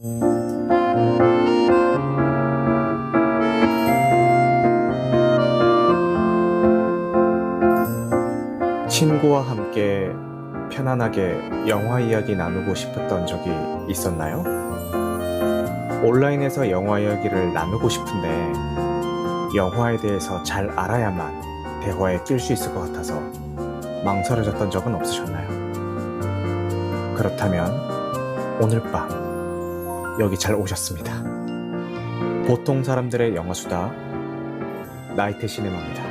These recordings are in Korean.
친구와 함께 편안하게 영화 이야기 나누고 싶었던 적이 있었나요? 온라인에서 영화 이야기를 나누고 싶은데 영화에 대해서 잘 알아야만 대화에 낄 수 있을 것 같아서 망설여졌던 적은 없으셨나요? 그렇다면 오늘 밤 여기 잘 오셨습니다. 보통 사람들의 영화수다 나이트 시네마입니다.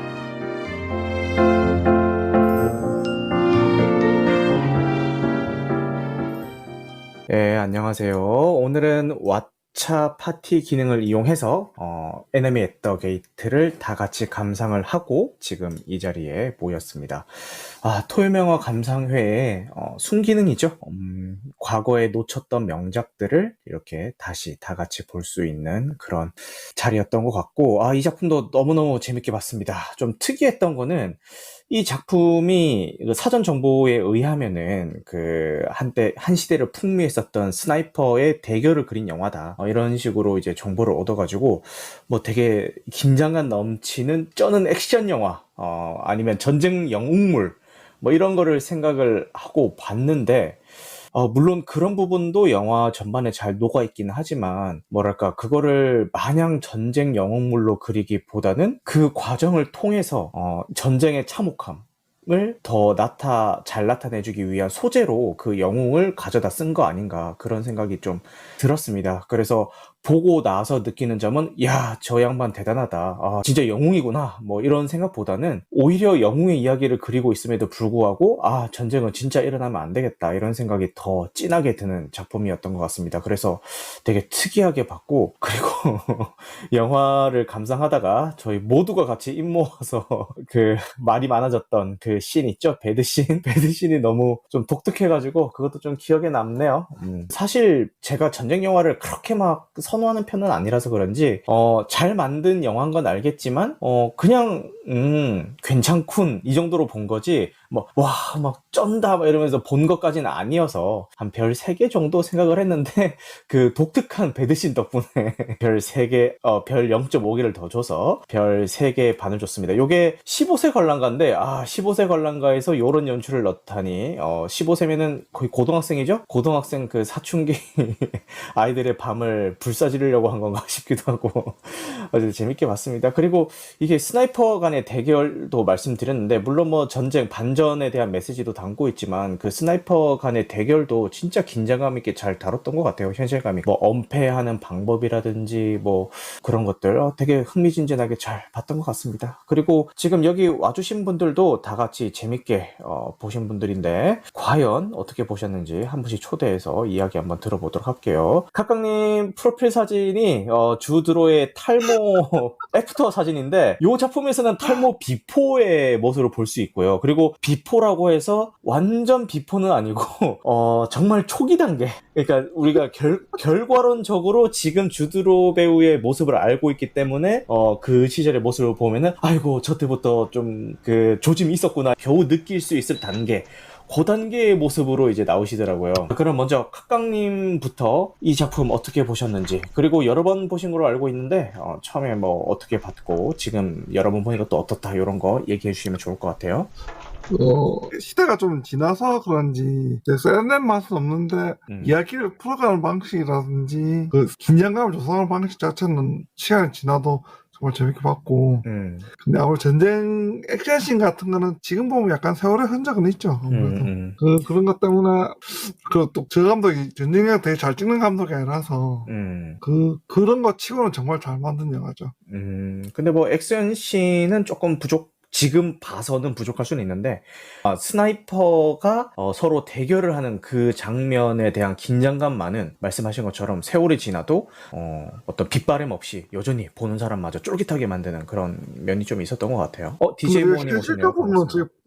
네, 안녕하세요. 오늘은 왓챠 파티 기능을 이용해서 에너미 앳 더 게이트를 다 같이 감상을 하고 지금 이 자리에 모였습니다. 토요명화 감상회의 순기능이죠. 과거에 놓쳤던 명작들을 이렇게 다시 다 같이 볼 수 있는 그런 자리였던 것 같고, 이 작품도 너무너무 재밌게 봤습니다. 좀 특이했던 거는 이 작품이 사전 정보에 의하면은 한때 한 시대를 풍미했었던 스나이퍼의 대결을 그린 영화다. 이런 식으로 이제 정보를 얻어가지고 뭐 되게 긴장감 넘치는 쩌는 액션 영화, 아니면 전쟁 영웅물 뭐 이런 거를 생각을 하고 봤는데, 물론 그런 부분도 영화 전반에 잘 녹아있기는 하지만, 뭐랄까, 그거를 마냥 전쟁 영웅물로 그리기보다는 그 과정을 통해서, 전쟁의 참혹함을 더 잘 나타내주기 위한 소재로 그 영웅을 가져다 쓴 거 아닌가, 그런 생각이 좀 들었습니다. 그래서 보고 나서 느끼는 점은, 야, 저 양반 대단하다. 진짜 영웅이구나. 뭐 이런 생각보다는 오히려 영웅의 이야기를 그리고 있음에도 불구하고, 전쟁은 진짜 일어나면 안 되겠다. 이런 생각이 더 진하게 드는 작품이었던 것 같습니다. 그래서 되게 특이하게 봤고, 그리고 영화를 감상하다가 저희 모두가 같이 입 모아서 말이 많아졌던 그 씬 있죠? 배드씬? 배드씬이 너무 좀 독특해가지고 그것도 좀 기억에 남네요. 사실 제가 전쟁 영화를 그렇게 막 선호하는 편은 아니라서 그런지 잘 만든 영화인 건 알겠지만 그냥 괜찮군 이 정도로 본 거지 뭐 와 막 쩐다 막 이러면서 본 것까지는 아니어서 한 별 3개 정도 생각을 했는데 그 독특한 배드씬 덕분에 별 3개 별 0.5개를 더 줘서 별 3개 반을 줬습니다. 요게 15세 관람가인데 15세 관람가에서 요런 연출을 넣다니 15세면은 거의 고등학생이죠? 고등학생 그 사춘기 아이들의 밤을 불사지르려고 한 건가 싶기도 하고 아주 재밌게 봤습니다. 그리고 이게 스나이퍼 간의 대결도 말씀드렸는데, 물론 뭐 전쟁 반전에 대한 메시지도 담고 있지만 그 스나이퍼 간의 대결도 진짜 긴장감 있게 잘 다뤘던 것 같아요. 현실감이 뭐 엄폐하는 방법이라든지 뭐 그런 것들 되게 흥미진진하게 잘 봤던 것 같습니다. 그리고 지금 여기 와주신 분들도 다 같이 재밌게 보신 분들인데 과연 어떻게 보셨는지 한 분씩 초대해서 이야기 한번 들어보도록 할게요. 각각님 프로필 사진이 주드로의 탈모 애프터 사진인데, 이 작품에서는 탈모 비포의 모습을 볼 수 있고요. 그리고 비포라고 해서 완전 비포는 아니고 정말 초기 단계, 그러니까 우리가 결과론적으로 지금 주드로 배우의 모습을 알고 있기 때문에 그 시절의 모습을 보면은 아이고 저 때부터 좀 그 조짐이 있었구나 겨우 느낄 수 있을 단계, 그 단계의 모습으로 이제 나오시더라고요. 그럼 먼저 각각님부터 이 작품 어떻게 보셨는지, 그리고 여러 번 보신 걸로 알고 있는데 처음에 뭐 어떻게 봤고 지금 여러 번 보니까 또 어떻다 이런 거 얘기해 주시면 좋을 것 같아요. 시대가 좀 지나서 그런지 세련된 맛은 없는데 이야기를 풀어가는 방식이라든지 그 긴장감을 조성하는 방식 자체는 시간이 지나도 정말 재밌게 봤고, 근데 아무래도 전쟁 액션씬 같은 거는 지금 보면 약간 세월의 흔적은 있죠. 아무래도 그런 것 때문에 또 저 감독이 전쟁 영화 되게 잘 찍는 감독이 아니라서 그런 거 치고는 정말 잘 만든 영화죠. 근데 뭐 액션씬은 조금 지금 봐서는 부족할 수는 있는데, 스나이퍼가 서로 대결을 하는 그 장면에 대한 긴장감만은 말씀하신 것처럼 세월이 지나도 어떤 빗바람 없이 여전히 보는 사람마저 쫄깃하게 만드는 그런 면이 좀 있었던 것 같아요. DJ 부모님 오셨네요. 실질적으로는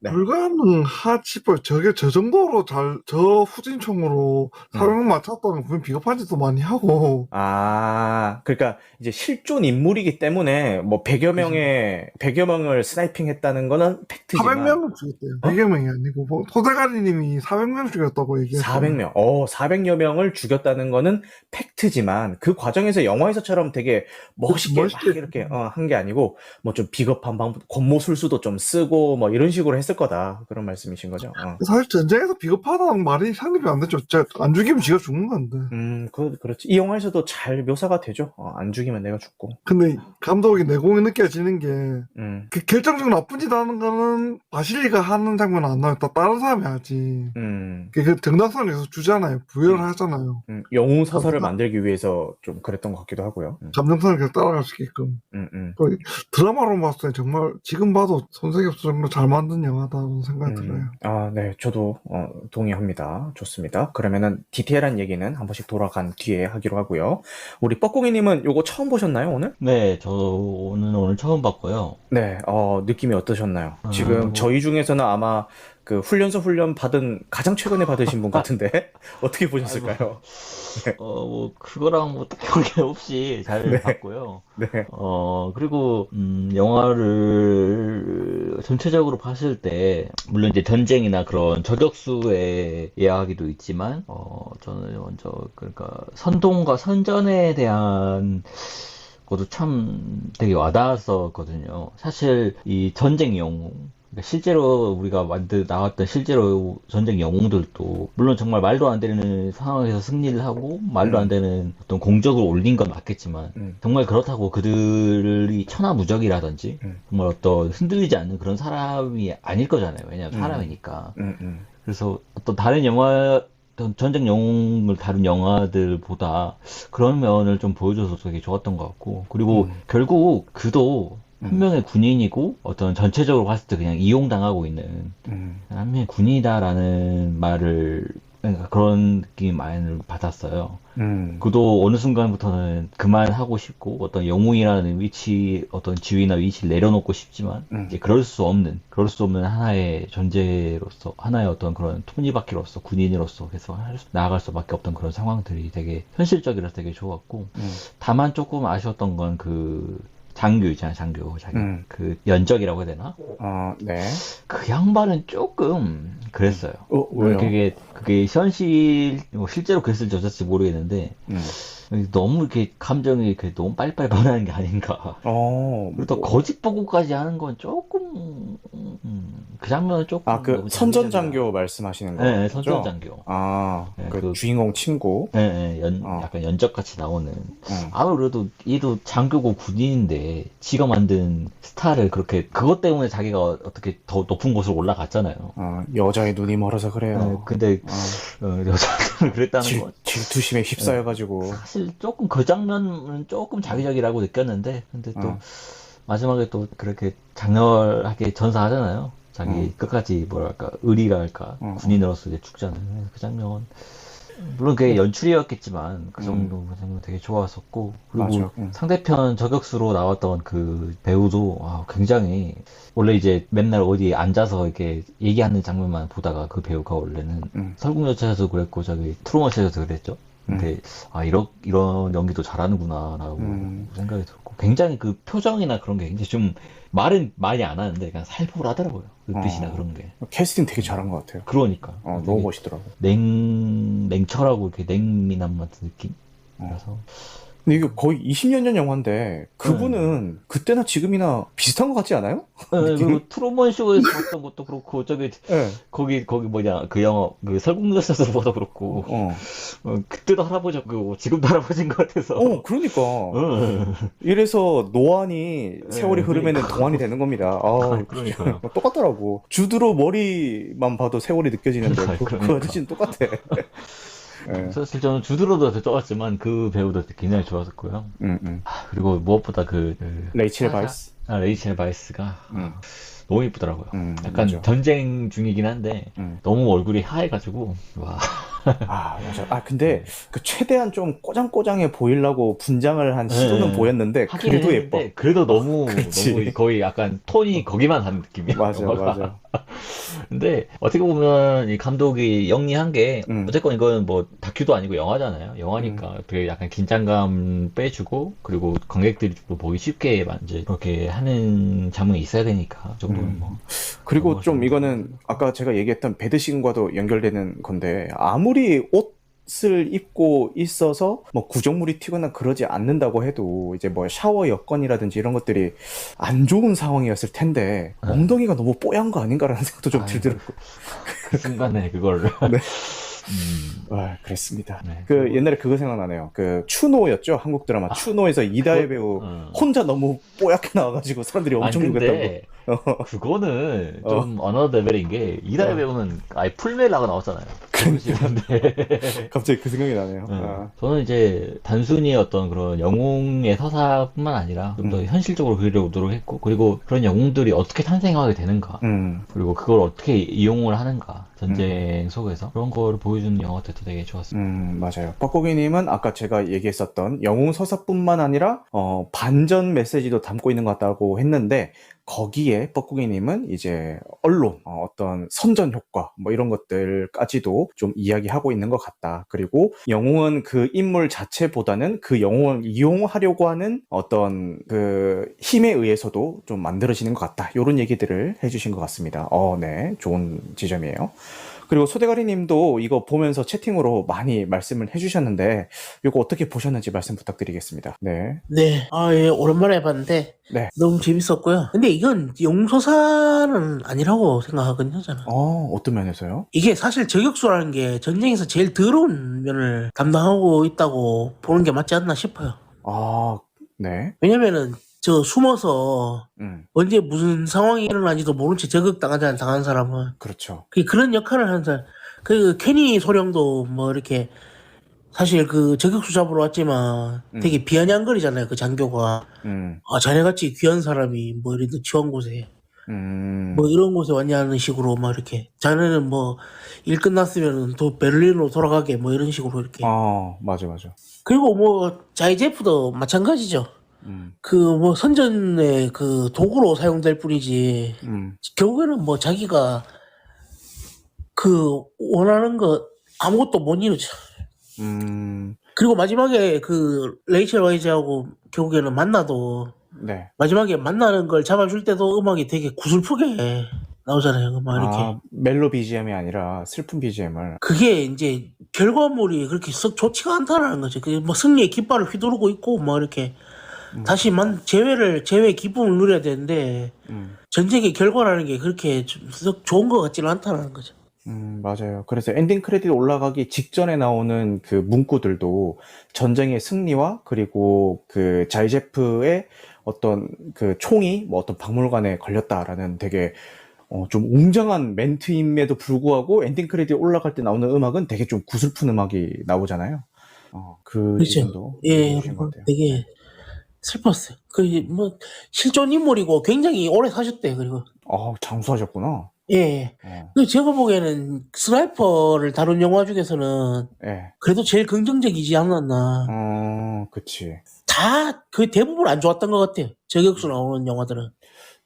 네. 불가능하지 싶어요. 저게 저 정도로 저 후진총으로 사병 맞췄다면 분명 비겁한 짓도 많이 하고. 그러니까 이제 실존 인물이기 때문에 뭐 100여 명을 스나이핑 했다는 거는 팩트지만 400명을 죽였대요. 100여 명이 아니고, 소대가리님이 400명 죽였다고 얘기했어요. 400명, 400여 명을 죽였다는 거는 팩트지만 그 과정에서 영화에서처럼 되게 멋있게 막 이렇게 한 게 아니고 뭐 좀 비겁한 방법, 권모술수도 좀 쓰고 뭐 이런 식으로 했을 거다. 그런 말씀이신 거죠? 사실 전쟁에서 비겁하다는 말이 상립이 안 되죠. 진짜 안 죽이면 지가 죽는 건데. 그렇지. 이 영화에서도 잘 묘사가 되죠. 안 죽이면 내가 죽고. 근데 감독이 내공이 느껴지는 게, 그 결정적으로 나쁜 짓 하는 거는 바실리가 하는 장면은 안 나와요. 다른 사람이 하지. 그 정당성에서 주잖아요. 부여를 하잖아요. 영웅 서사를 만들기 위해서 좀 그랬던 것 같기도 하고요. 감정선을 계속 따라갈 수 있게끔. 드라마로 봤을 때 정말 지금 봐도 손색이 없어 정말 잘 만든 영화다라는 생각이 들어요. 네. 저도 동의합니다. 좋습니다. 그러면은 디테일한 얘기는 한 번씩 돌아간 뒤에 하기로 하고요. 우리 뻐꾸기님은 요거 처음 보셨나요, 오늘? 네, 오늘 처음 봤고요. 네, 느낌이 어떠셨나요? 지금 저희 중에서는 아마 그 훈련 가장 최근에 받으신 분 같은데 어떻게 보셨을까요? 뭐 그거랑 뭐 딱히 관계 없이 잘 봤고요. 네. 그리고 영화를 전체적으로 봤을 때 물론 이제 전쟁이나 그런 저격수의 이야기도 있지만 저는 먼저 그러니까 선동과 선전에 대한 것도 참 되게 와닿았었거든요. 사실 이 전쟁 영웅, 그러니까 실제로 우리가 나왔던 실제로 전쟁 영웅들도 물론 정말 말도 안 되는 상황에서 승리를 하고 말도 안 되는 어떤 공적을 올린 건 맞겠지만 정말 그렇다고 그들이 천하무적이라든지 정말 어떤 흔들리지 않는 그런 사람이 아닐 거잖아요. 왜냐하면 사람이니까. 그래서 어떤 다른 전쟁 영웅을 다룬 영화들보다 그런 면을 좀 보여줘서 되게 좋았던 것 같고, 그리고 결국 그도 한 명의 군인이고 어떤 전체적으로 봤을 때 그냥 이용당하고 있는 한 명의 군인이다라는 말을, 그러니까 그런 느낌이 많이 받았어요. 그도 어느 순간부터는 그만하고 싶고 어떤 영웅이라는 위치, 어떤 지위나 위치를 내려놓고 싶지만 이제 그럴 수 없는 하나의 존재로서, 하나의 어떤 그런 톱니바퀴로서, 군인으로서 계속 나아갈 수밖에 없던 그런 상황들이 되게 현실적이라서 되게 좋았고, 다만 조금 아쉬웠던 건 그 장교 있잖아요, 장교. 그 연적이라고 해야 되나? 네. 그 양반은 조금 그랬어요. 왜요? 그게 실제로 그랬을지 어쩔지 모르겠는데, 너무 이렇게 감정이 이렇게 너무 빨리빨리 변하는 게 아닌가. 그리고 또 거짓 보고까지 하는 건 조금, 그 장면은 조금. 그 선전장교 말씀하시는 거죠? 네, 선전장교. 네, 그 주인공 친구. 네, 약간 연적같이 나오는. 아무래도 얘도 장교고 군인인데, 지가 만든 스타를 그렇게, 그것 때문에 자기가 어떻게 더 높은 곳으로 올라갔잖아요. 여자의 눈이 멀어서 그래요. 근데, 여자들은 그랬다는 거. 질투심에 휩싸여가지고. 사실 조금 그 장면은 조금 자기적이라고 느꼈는데, 근데 또 마지막에 또 그렇게 장렬하게 전사하잖아요. 자기 끝까지 뭐랄까 의리랄까 군인으로서 이제 죽잖아요. 그 장면 물론 그게 연출이었겠지만 그 정도 되게 좋았었고, 그리고 상대편 저격수로 나왔던 그 배우도 굉장히, 원래 이제 맨날 어디 앉아서 이렇게 얘기하는 장면만 보다가 그 배우가 원래는 설국열차에서도 그랬고 저기 트루먼쇼에서도 그랬죠. 근데 이런 연기도 잘하는구나라고 생각이 들었고, 굉장히 그 표정이나 그런 게 굉장히 좀 말은 많이 안 하는데 그냥 살벌하더라고요. 눈빛이나 그런 게. 캐스팅 되게 잘한 것 같아요. 그러니까 너무 멋있더라고. 냉철하고 이렇게 냉미남 같은 느낌. 그래서 근데 이게 거의 20년 전 영화인데 그분은 그때나 지금이나 비슷한 것 같지 않아요? 네, 그리고 트루먼 쇼에서 봤던 것도 그렇고 저기 거기 뭐냐 그 영화 그 설국열차에서 봐도 그렇고 그때도 할아버지였고 지금도 할아버지인 것 같아서. 그러니까 이래서 노안이 세월이 흐르면은 동안이 되는 겁니다. 그러니까요. 똑같더라고. 주드로 머리만 봐도 세월이 느껴지는데 그 아저씨는 똑같아. 사실 저는 주드로도 더 좋았지만 그 배우도 굉장히 좋았었고요. 그리고 무엇보다 레이첼 바이스. 레이첼 바이스가 너무 이쁘더라고요. 약간 맞아. 전쟁 중이긴 한데 너무 얼굴이 하얘가지고 와. 아, 맞아. 아, 근데 그 최대한 좀 꼬장꼬장해 보이려고 분장을 한 시도는 네. 보였는데 하긴 그래도 예뻐. 했는데 그래도 너무 그렇지. 거의 약간 톤이 어, 거기만 한 느낌이야, 맞아, 영화가. 맞아. 근데 어떻게 보면 이 감독이 영리한 게 음, 어쨌건 이거는 뭐 다큐도 아니고 영화잖아요. 음, 영화니까 되게 약간 긴장감 빼주고 그리고 관객들이 좀 더 보기 쉽게 이제 그렇게 하는 장면이 있어야 되니까 그 정도는 뭐 그리고 넘어갈 수 좀 없는 부분인 이거는 것 같고. 아까 제가 얘기했던 배드신과도 연결되는 건데 아무리 옷을 입고 있어서 뭐 구정물이 튀거나 그러지 않는다고 해도 이제 뭐 샤워 여건이라든지 이런 것들이 안 좋은 상황이었을 텐데 네. 엉덩이가 너무 뽀얀 거 아닌가라는 생각도 좀 아유, 들더라고. 그 순간에 그걸 네. 음, 아, 그랬습니다. 네, 그 그거 옛날에 그거 생각나네요. 그 추노였죠? 한국 드라마 추노에서 이다혜 그거 배우 어. 혼자 너무 뽀얗게 나와가지고 사람들이 아니 엄청 욕했다고. 근데 그거는 어, 좀 어너 레벨인 게 이다혜 어. 배우는 아예 풀메라가 나왔잖아요. 그러니까 모르시는데 갑자기 그 생각이 나네요. 아, 저는 이제 단순히 어떤 그런 영웅의 서사뿐만 아니라 좀 더 음, 현실적으로 그리려고 노력했고 그리고 그런 영웅들이 어떻게 탄생하게 되는가 음, 그리고 그걸 어떻게 이용을 하는가 음. 전쟁 속에서 그런 걸 보여주는 영화들도 되게 좋았습니다. 맞아요. 뻐꾸기님은 아까 제가 얘기했었던 영웅 서사뿐만 아니라, 반전 메시지도 담고 있는 것 같다고 했는데, 거기에 뻐꾸기님은 이제 언론, 어떤 선전 효과, 뭐 이런 것들까지도 좀 이야기하고 있는 것 같다. 그리고 영웅은 그 인물 자체보다는 그 영웅을 이용하려고 하는 어떤 그 힘에 의해서도 좀 만들어지는 것 같다. 이런 얘기들을 해주신 것 같습니다. 네. 좋은 지점이에요. 그리고 소대가리 님도 이거 보면서 채팅으로 많이 말씀을 해주셨는데, 이거 어떻게 보셨는지 말씀 부탁드리겠습니다. 네. 네, 예, 오랜만에 봤는데 네. 너무 재밌었고요. 근데 이건 용서사는 아니라고 생각하거든요, 저는. 어떤 면에서요? 이게 사실 저격수라는 게 전쟁에서 제일 더러운 면을 담당하고 있다고 보는 게 맞지 않나 싶어요. 아, 네. 왜냐면은 저 숨어서 음, 언제 무슨 상황이 일어나는지도 모른 채 저격당하잖아요, 당한 사람은. 그렇죠. 그런 역할을 하는 사람. 그 케니 소령도 뭐 이렇게 사실 그 저격수 잡으러 왔지만 음, 되게 비아냥거리잖아요, 그 장교가. 음, 아, 자네같이 귀한 사람이 뭐 이런 처한 곳에 뭐 음, 이런 곳에 왔냐는 식으로 막 이렇게 자네는 뭐 일 끝났으면 또 베를린으로 돌아가게 뭐 이런 식으로 이렇게. 맞아, 맞아. 그리고 뭐 자이제프도 마찬가지죠. 음, 그 뭐 선전의 그 도구로 사용될 뿐이지 음, 결국에는 뭐 자기가 그 원하는 거 아무것도 못 이루죠. 음, 그리고 마지막에 그 레이첼 와이즈하고 결국에는 만나도 네. 마지막에 만나는 걸 잡아줄 때도 음악이 되게 구슬프게 나오잖아요. 막 이렇게. 멜로 BGM이 아니라 슬픈 BGM을. 그게 이제 결과물이 그렇게 썩 좋지가 않다라는 거죠. 그게 뭐 승리의 깃발을 휘두르고 있고 뭐 이렇게 음, 다시 재회의 기쁨을 누려야 되는데 음. 전쟁의 결과라는 게 그렇게 썩 좋은 것 같지는 않다라는 거죠. 맞아요. 그래서 엔딩 크레딧 올라가기 직전에 나오는 그 문구들도 전쟁의 승리와 그리고 그 자이제프의 어떤 그 총이 뭐 어떤 박물관에 걸렸다라는 되게 좀 웅장한 멘트임에도 불구하고 엔딩 크레딧 올라갈 때 나오는 음악은 되게 좀 구슬픈 음악이 나오잖아요. 그 그렇죠. 지점도 얘기해 예, 주신 것 뭐 같아요. 네. 되게 슬펐어요. 그 뭐 실존 인물이고 굉장히 오래 사셨대요. 그리고 장수하셨구나. 예. 예. 어, 그 제가 보기에는 스나이퍼를 다룬 영화 중에서는 예. 그래도 제일 긍정적이지 않았나. 그치. 다 그 대부분 안 좋았던 것 같아요. 저격수 음. 나오는 영화들은.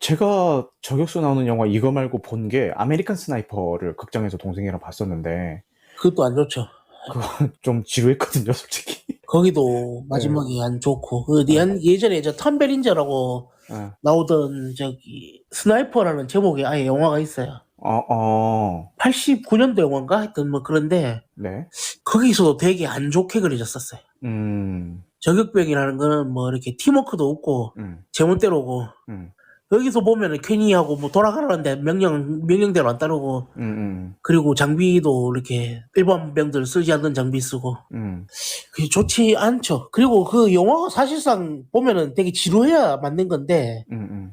제가 저격수 나오는 영화 이거 말고 본 게 아메리칸 스나이퍼를 극장에서 동생이랑 봤었는데, 그것도 안 좋죠. 그거 좀 지루했거든요, 솔직히. 거기도 예, 마지막에 안 좋고. 예, 예전에 저 톰 베린저라고 예. 나오던 저기 스나이퍼라는 제목의 아예 영화가 있어요. 어, 89년도 영화인가? 하여튼 뭐 그런데 네. 거기서도 되게 안 좋게 그려졌었어요. 음, 저격병이라는 거는 뭐 이렇게 팀워크도 없고 음, 제멋대로고 음, 여기서 보면은 괜히 하고 뭐 돌아가라는데 명령대로 안 따르고 음, 그리고 장비도 이렇게 일반 병들 쓰지 않는 장비 쓰고 음, 그게 좋지 않죠. 그리고 그 영화가 사실상 보면은 되게 지루해야 맞는 건데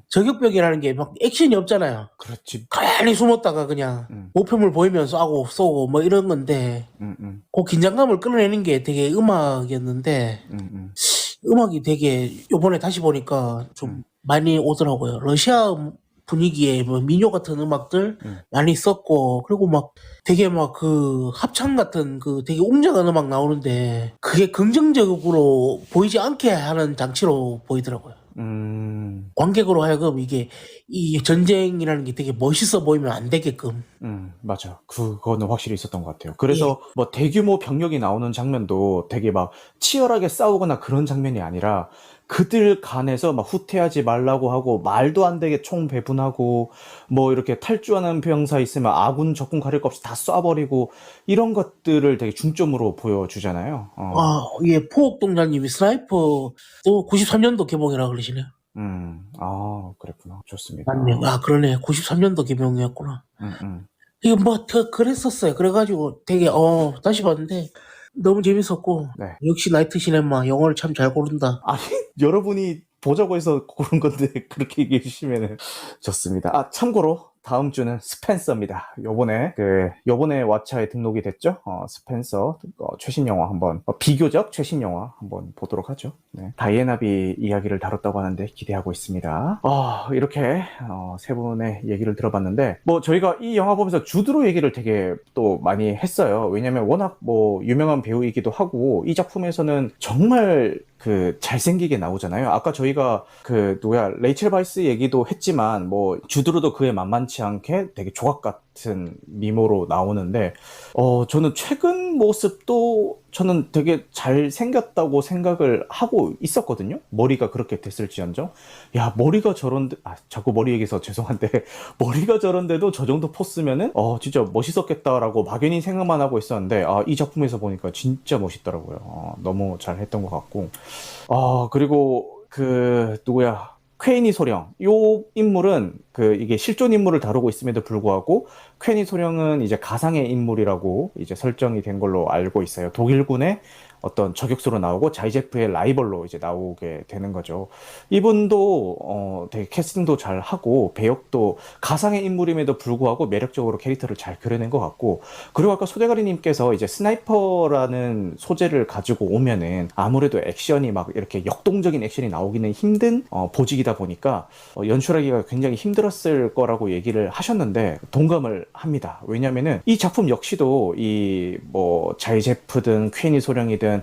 저격병이라는 게 막 액션이 없잖아요. 그렇지. 가만히 숨었다가 그냥 음, 목표물 보이면 쏘고 뭐 이런 건데 그 긴장감을 끌어내는 게 되게 음악이었는데 음악이 되게 요번에 다시 보니까 좀 많이 오더라고요. 러시아 분위기에 뭐 민요 같은 음악들 많이 썼고, 그리고 막 되게 막 그 합창 같은 그 되게 웅장한 음악 나오는데 그게 긍정적으로 보이지 않게 하는 장치로 보이더라고요. 관객으로 하여금 이게 이 전쟁이라는 게 되게 멋있어 보이면 안 되게끔. 맞아. 그거는 확실히 있었던 것 같아요. 그래서 뭐 대규모 병력이 나오는 장면도 되게 막 치열하게 싸우거나 그런 장면이 아니라 그들 간에서 막 후퇴하지 말라고 하고 말도 안 되게 총 배분하고 뭐 이렇게 탈주하는 병사 있으면 아군 적군 가릴 것 없이 다 쏴버리고 이런 것들을 되게 중점으로 보여주잖아요. 예, 포옥동장님이 스나이퍼 또 93년도 개봉이라 그러시네요. 그랬구나. 좋습니다. 맞네요. 그러네. 93년도 개봉이었구나. 이거 뭐, 그랬었어요. 그래가지고 되게, 다시 봤는데 너무 재밌었고, 네. 역시 나이트 시네마 영화를 참 잘 고른다. 아니, 여러분이 보자고 해서 고른 건데 그렇게 얘기해 주시면 좋습니다. 참고로 다음 주는 스펜서입니다. 요번에 왓챠에 등록이 됐죠? 스펜서 최신 영화 한번 비교적 최신 영화 한번 보도록 하죠. 네. 다이애나비 이야기를 다뤘다고 하는데 기대하고 있습니다. 이렇게 세 분의 얘기를 들어봤는데 뭐 저희가 이 영화 보면서 주드로 얘기를 되게 또 많이 했어요. 왜냐면 워낙 뭐 유명한 배우이기도 하고 이 작품에서는 정말 잘생기게 나오잖아요. 아까 저희가 레이첼 바이스 얘기도 했지만, 뭐, 주드로도 그에 만만치 않게 되게 조각 같은 미모로 나오는데, 저는 최근 모습도 저는 되게 잘생겼다고 생각을 하고 있었거든요. 머리가 그렇게 됐을지언정. 야, 머리가 저런데, 자꾸 머리 얘기해서 죄송한데, 머리가 저런데도 저 정도 포스면은, 진짜 멋있었겠다라고 막연히 생각만 하고 있었는데, 이 작품에서 보니까 진짜 멋있더라고요. 너무 잘 했던 것 같고. 그리고 퀘니 소령. 요 인물은 이게 실존 인물을 다루고 있음에도 불구하고 퀘니 소령은 이제 가상의 인물이라고 이제 설정이 된 걸로 알고 있어요. 독일군의 어떤 저격수로 나오고 자이제프의 라이벌로 이제 나오게 되는 거죠. 이분도 되게 캐스팅도 잘 하고 배역도 가상의 인물임에도 불구하고 매력적으로 캐릭터를 잘 그려낸 것 같고, 그리고 아까 소대가리님께서 이제 스나이퍼라는 소재를 가지고 오면은 아무래도 액션이 막 이렇게 역동적인 액션이 나오기는 힘든 보직이다 보니까 연출하기가 굉장히 힘들었을 거라고 얘기를 하셨는데 동감을 합니다. 왜냐면은 이 작품 역시도 이 뭐 자이제프든 퀘니 소령이든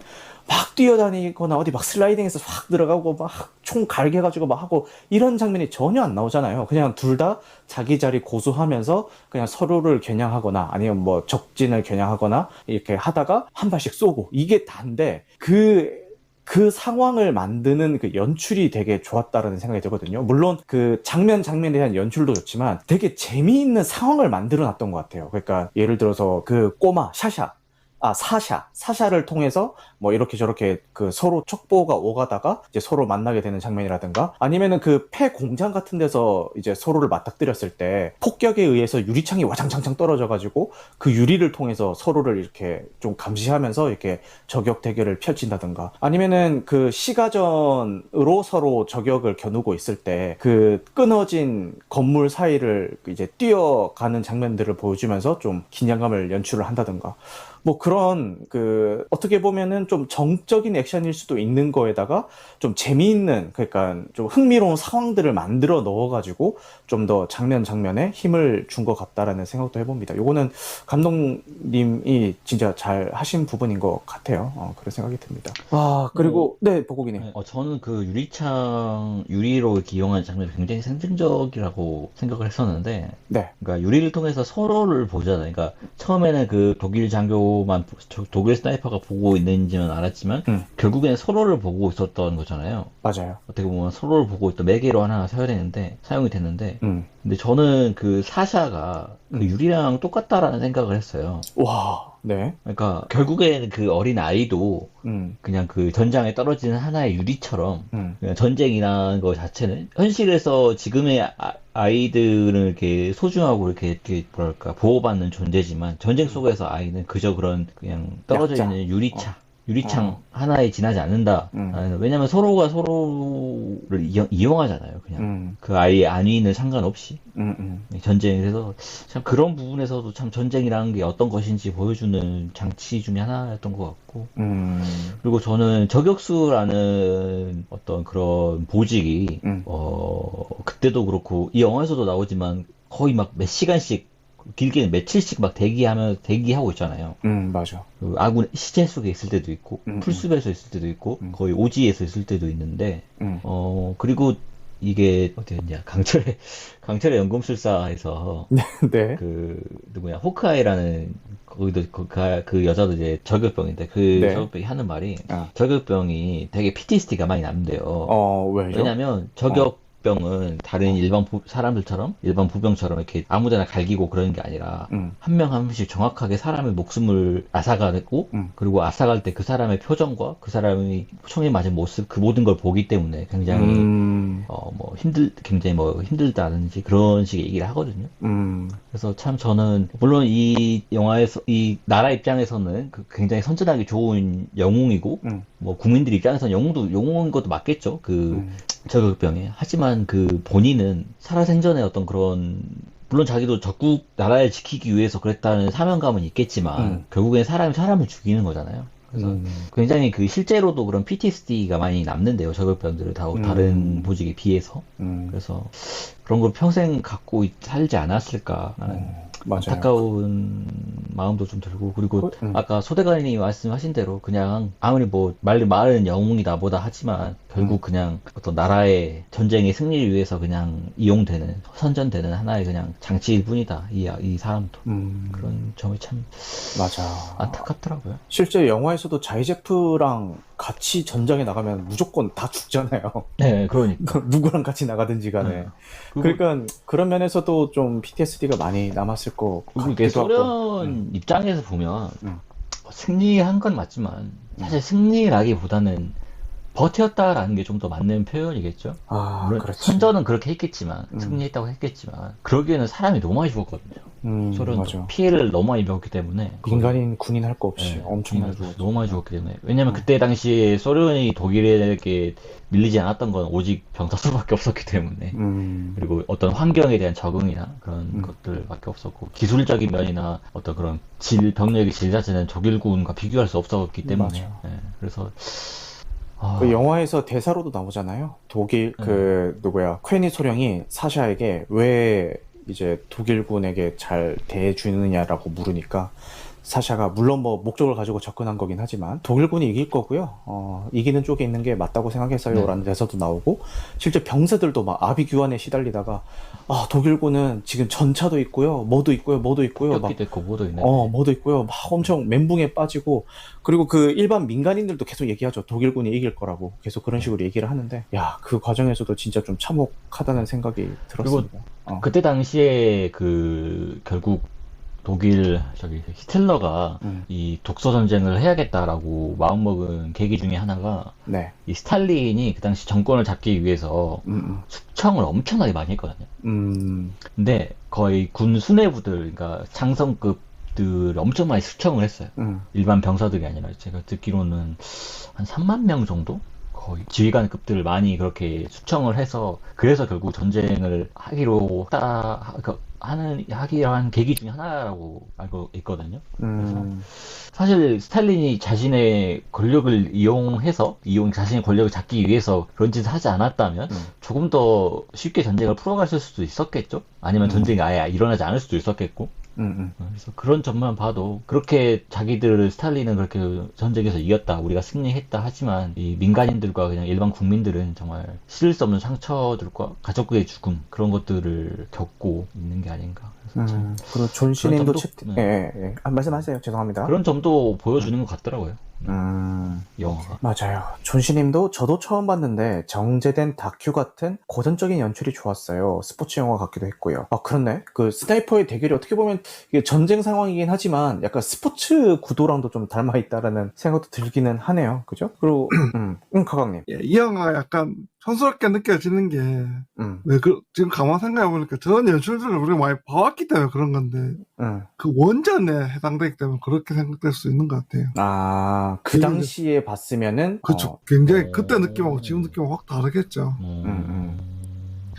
막 뛰어다니거나 어디 막 슬라이딩해서 확 들어가고 막 총 갈겨가지고 막 하고 이런 장면이 전혀 안 나오잖아요. 그냥 둘 다 자기 자리 고수하면서 그냥 서로를 겨냥하거나 아니면 뭐 적진을 겨냥하거나 이렇게 하다가 한 발씩 쏘고 이게 다인데 그 상황을 만드는 그 연출이 되게 좋았다라는 생각이 들거든요. 물론 그 장면에 대한 연출도 좋지만 되게 재미있는 상황을 만들어 놨던 것 같아요. 그러니까 예를 들어서 그 꼬마 사샤를 통해서 뭐 이렇게 저렇게 서로 척보가 오가다가 이제 서로 만나게 되는 장면이라든가, 아니면은 폐 공장 같은 데서 이제 서로를 맞닥뜨렸을 때 폭격에 의해서 유리창이 와장창창 떨어져가지고 그 유리를 통해서 서로를 이렇게 좀 감시하면서 이렇게 저격 대결을 펼친다든가, 아니면은 시가전으로 서로 저격을 겨누고 있을 때 끊어진 건물 사이를 이제 뛰어가는 장면들을 보여주면서 좀 긴장감을 연출을 한다든가, 뭐 그런 어떻게 보면은 좀 정적인 액션일 수도 있는 거에다가 좀 재미있는, 그러니까 좀 흥미로운 상황들을 만들어 넣어가지고 좀 더 장면에 힘을 준 것 같다라는 생각도 해봅니다. 요거는 감독님이 진짜 잘 하신 부분인 것 같아요. 그런 생각이 듭니다. 그리고 네, 보고기님. 저는 유리로 이렇게 이용하는 장면이 굉장히 상징적이라고 생각을 했었는데, 네. 그러니까 유리를 통해서 서로를 보잖아요. 그러니까 처음에는 독일 장교만 독일 스나이퍼가 보고 있는지는 알았지만 결국에는 서로를 보고 있었던 거잖아요. 맞아요. 어떻게 보면 서로를 보고 있던 매개로 하나 사용이 됐는데 근데 저는 사샤가 유리랑 똑같다라는 생각을 했어요. 와, 네. 그러니까 결국에는 어린 아이도 그냥 전장에 떨어지는 하나의 유리처럼 그냥 전쟁이라는 거 자체는 현실에서 지금의 아이들은 이렇게 소중하고 이렇게 뭐랄까 보호받는 존재지만 전쟁 속에서 아이는 그저 그냥 떨어져 약자. 있는 유리창 하나에 지나지 않는다. 왜냐면 서로가 서로를 이용하잖아요. 그냥 그 아이의 안위는 상관없이 전쟁에서 참 그런 부분에서도 참 전쟁이라는 게 어떤 것인지 보여주는 장치 중에 하나였던 것 같고 그리고 저는 저격수라는 어떤 그런 보직이 그때도 그렇고 이 영화에서도 나오지만 거의 막 몇 시간씩 길게는 며칠씩 막 대기하고 있잖아요. 맞아. 그 아군 시체 속에 있을 때도 있고, 풀숲에서 있을 때도 있고, 거의 오지에서 있을 때도 있는데, 그리고 이게 어디였냐, 강철의 연금술사에서, 네. 그, 누구냐, 호크아이라는, 거기도, 그 여자도 이제 저격병인데, 그 네. 저격병이 하는 말이, 저격병이 되게 PTSD가 많이 남대요. 왜요? 왜냐면, 병은 다른 일반 사람들처럼 일반 부병처럼 이렇게 아무데나 갈기고 그러는 게 아니라 한 명 한 명씩 정확하게 사람의 목숨을 앗아가고 그리고 앗아갈 때 그 사람의 표정과 그 사람이 총에 맞은 모습 그 모든 걸 보기 때문에 굉장히 굉장히 힘들다든지 그런 식의 얘기를 하거든요. 그래서 참 저는 물론 이 영화에서 이 나라 입장에서는 굉장히 선전하기 좋은 영웅이고 뭐 국민들 입장에서는 영웅인 것도 맞겠죠. 그 저격병에. 하지만 그 본인은 살아생전에 어떤 그런 물론 자기도 적국 나라를 지키기 위해서 그랬다는 사명감은 있겠지만 결국엔 사람이 사람을 죽이는 거잖아요. 그래서 굉장히 그 실제로도 그런 PTSD가 많이 남는데요. 저격병들을 다른 보직에 비해서. 그래서 그런 걸 평생 갖고 살지 않았을까 하는 맞아요. 안타까운 마음도 좀 들고 그리고 아까 소대관님이 말씀하신 대로 그냥 아무리 뭐 말은 영웅이다 뭐다 하지만 결국 그냥 어떤 나라의 전쟁의 승리를 위해서 그냥 이용되는 선전되는 하나의 그냥 장치일 뿐이다 이 사람도 그런 점이 참 맞아. 안타깝더라고요. 실제 영화에서도 자이제프랑 같이 전장에 나가면 무조건 다 죽잖아요. 네, 그러니까 누구랑 같이 나가든지 간에. 그러니까 그런 면에서도 좀 PTSD가 많이 남았을 것 그리고 이게 같기도 하고. 소련 입장에서 보면 승리한 건 맞지만 사실 승리라기보다는 버텼다라는 게 좀 더 맞는 표현이겠죠. 물론 그렇지. 선전은 그렇게 했겠지만 승리했다고 했겠지만 그러기에는 사람이 너무 많이 죽었거든요. 소련도 맞아. 피해를 너무 많이 입었기 때문에 민간인 군인 할 거 없이 엄청 많이 죽었죠. 죽었죠. 너무 많이 죽었기 때문에 왜냐면 그때 당시에 소련이 독일에게 밀리지 않았던 건 오직 병사 수밖에 없었기 때문에 그리고 어떤 환경에 대한 적응이나 그런 것들밖에 없었고 기술적인 면이나 어떤 그런 병력의 질 자체는 독일군과 비교할 수 없었기 때문에 그래서 그 영화에서 대사로도 나오잖아요. 독일 누구야 퀘니 소령이 사샤에게 왜 이제 독일군에게 잘 대해주느냐라고 물으니까 사샤가 물론 뭐 목적을 가지고 접근한 거긴 하지만 독일군이 이길 거고요. 이기는 쪽에 있는 게 맞다고 생각했어요. 라는 대사도 나오고 실제 병사들도 막 아비규환에 시달리다가 독일군은 지금 전차도 있고요. 뭐도 있고요. 폭격기도 있고 뭐도 있네. 뭐도 있고요. 막 엄청 멘붕에 빠지고 그리고 그 일반 민간인들도 계속 얘기하죠. 독일군이 이길 거라고 계속 그런 식으로 얘기를 하는데 그 과정에서도 진짜 좀 참혹하다는 생각이 들었습니다. 그때 당시에 결국 독일 히틀러가 이 독서 전쟁을 해야겠다라고 마음먹은 계기 중에 하나가 이 스탈린이 그 당시 정권을 잡기 위해서 숙청을 엄청나게 많이 했거든요. 근데 거의 군 수뇌부들, 그러니까 장성급들 엄청 많이 숙청을 했어요. 일반 병사들이 아니라 제가 듣기로는 한 3만 명 정도? 거의 지휘관급들을 많이 그렇게 숙청을 해서 그래서 결국 전쟁을 하기로 한 계기 중에 하나라고 알고 있거든요. 그래서 사실 스탈린이 자신의 권력을 이용해서 자신의 권력을 잡기 위해서 그런 짓을 하지 않았다면 조금 더 쉽게 전쟁을 풀어갔을 수도 있었겠죠. 아니면 전쟁이 아예 일어나지 않을 수도 있었겠고. 그래서 그런 점만 봐도 그렇게 스탈린은 그렇게 전쟁에서 이겼다, 우리가 승리했다 하지만 이 민간인들과 그냥 일반 국민들은 정말 씻을 수 없는 상처들과 가족의 죽음 그런 것들을 겪고 있는 게 아닌가. 그리고 존시님도 말씀하세요. 죄송합니다. 그런 점도 보여주는 것 같더라고요. 영화가. 맞아요. 존시님도 저도 처음 봤는데 정제된 다큐 같은 고전적인 연출이 좋았어요. 스포츠 영화 같기도 했고요. 그렇네. 그 스나이퍼의 대결이 어떻게 보면 이게 전쟁 상황이긴 하지만 약간 스포츠 구도랑도 좀 닮아 있다라는 생각도 들기는 하네요. 그죠? 그리고 가강님. 이 영화 약간 촌스럽게 느껴지는 게, 음, 지금 가만 생각해보니까 저런 연출들을 우리가 많이 봐왔기 때문에 그런 건데, 음. 그 원전에 해당되기 때문에 그렇게 생각될 수 있는 것 같아요. 아, 그 당시에 봤으면은, 그쵸. 굉장히 어. 그때 느낌하고 지금 느낌하고 확 다르겠죠.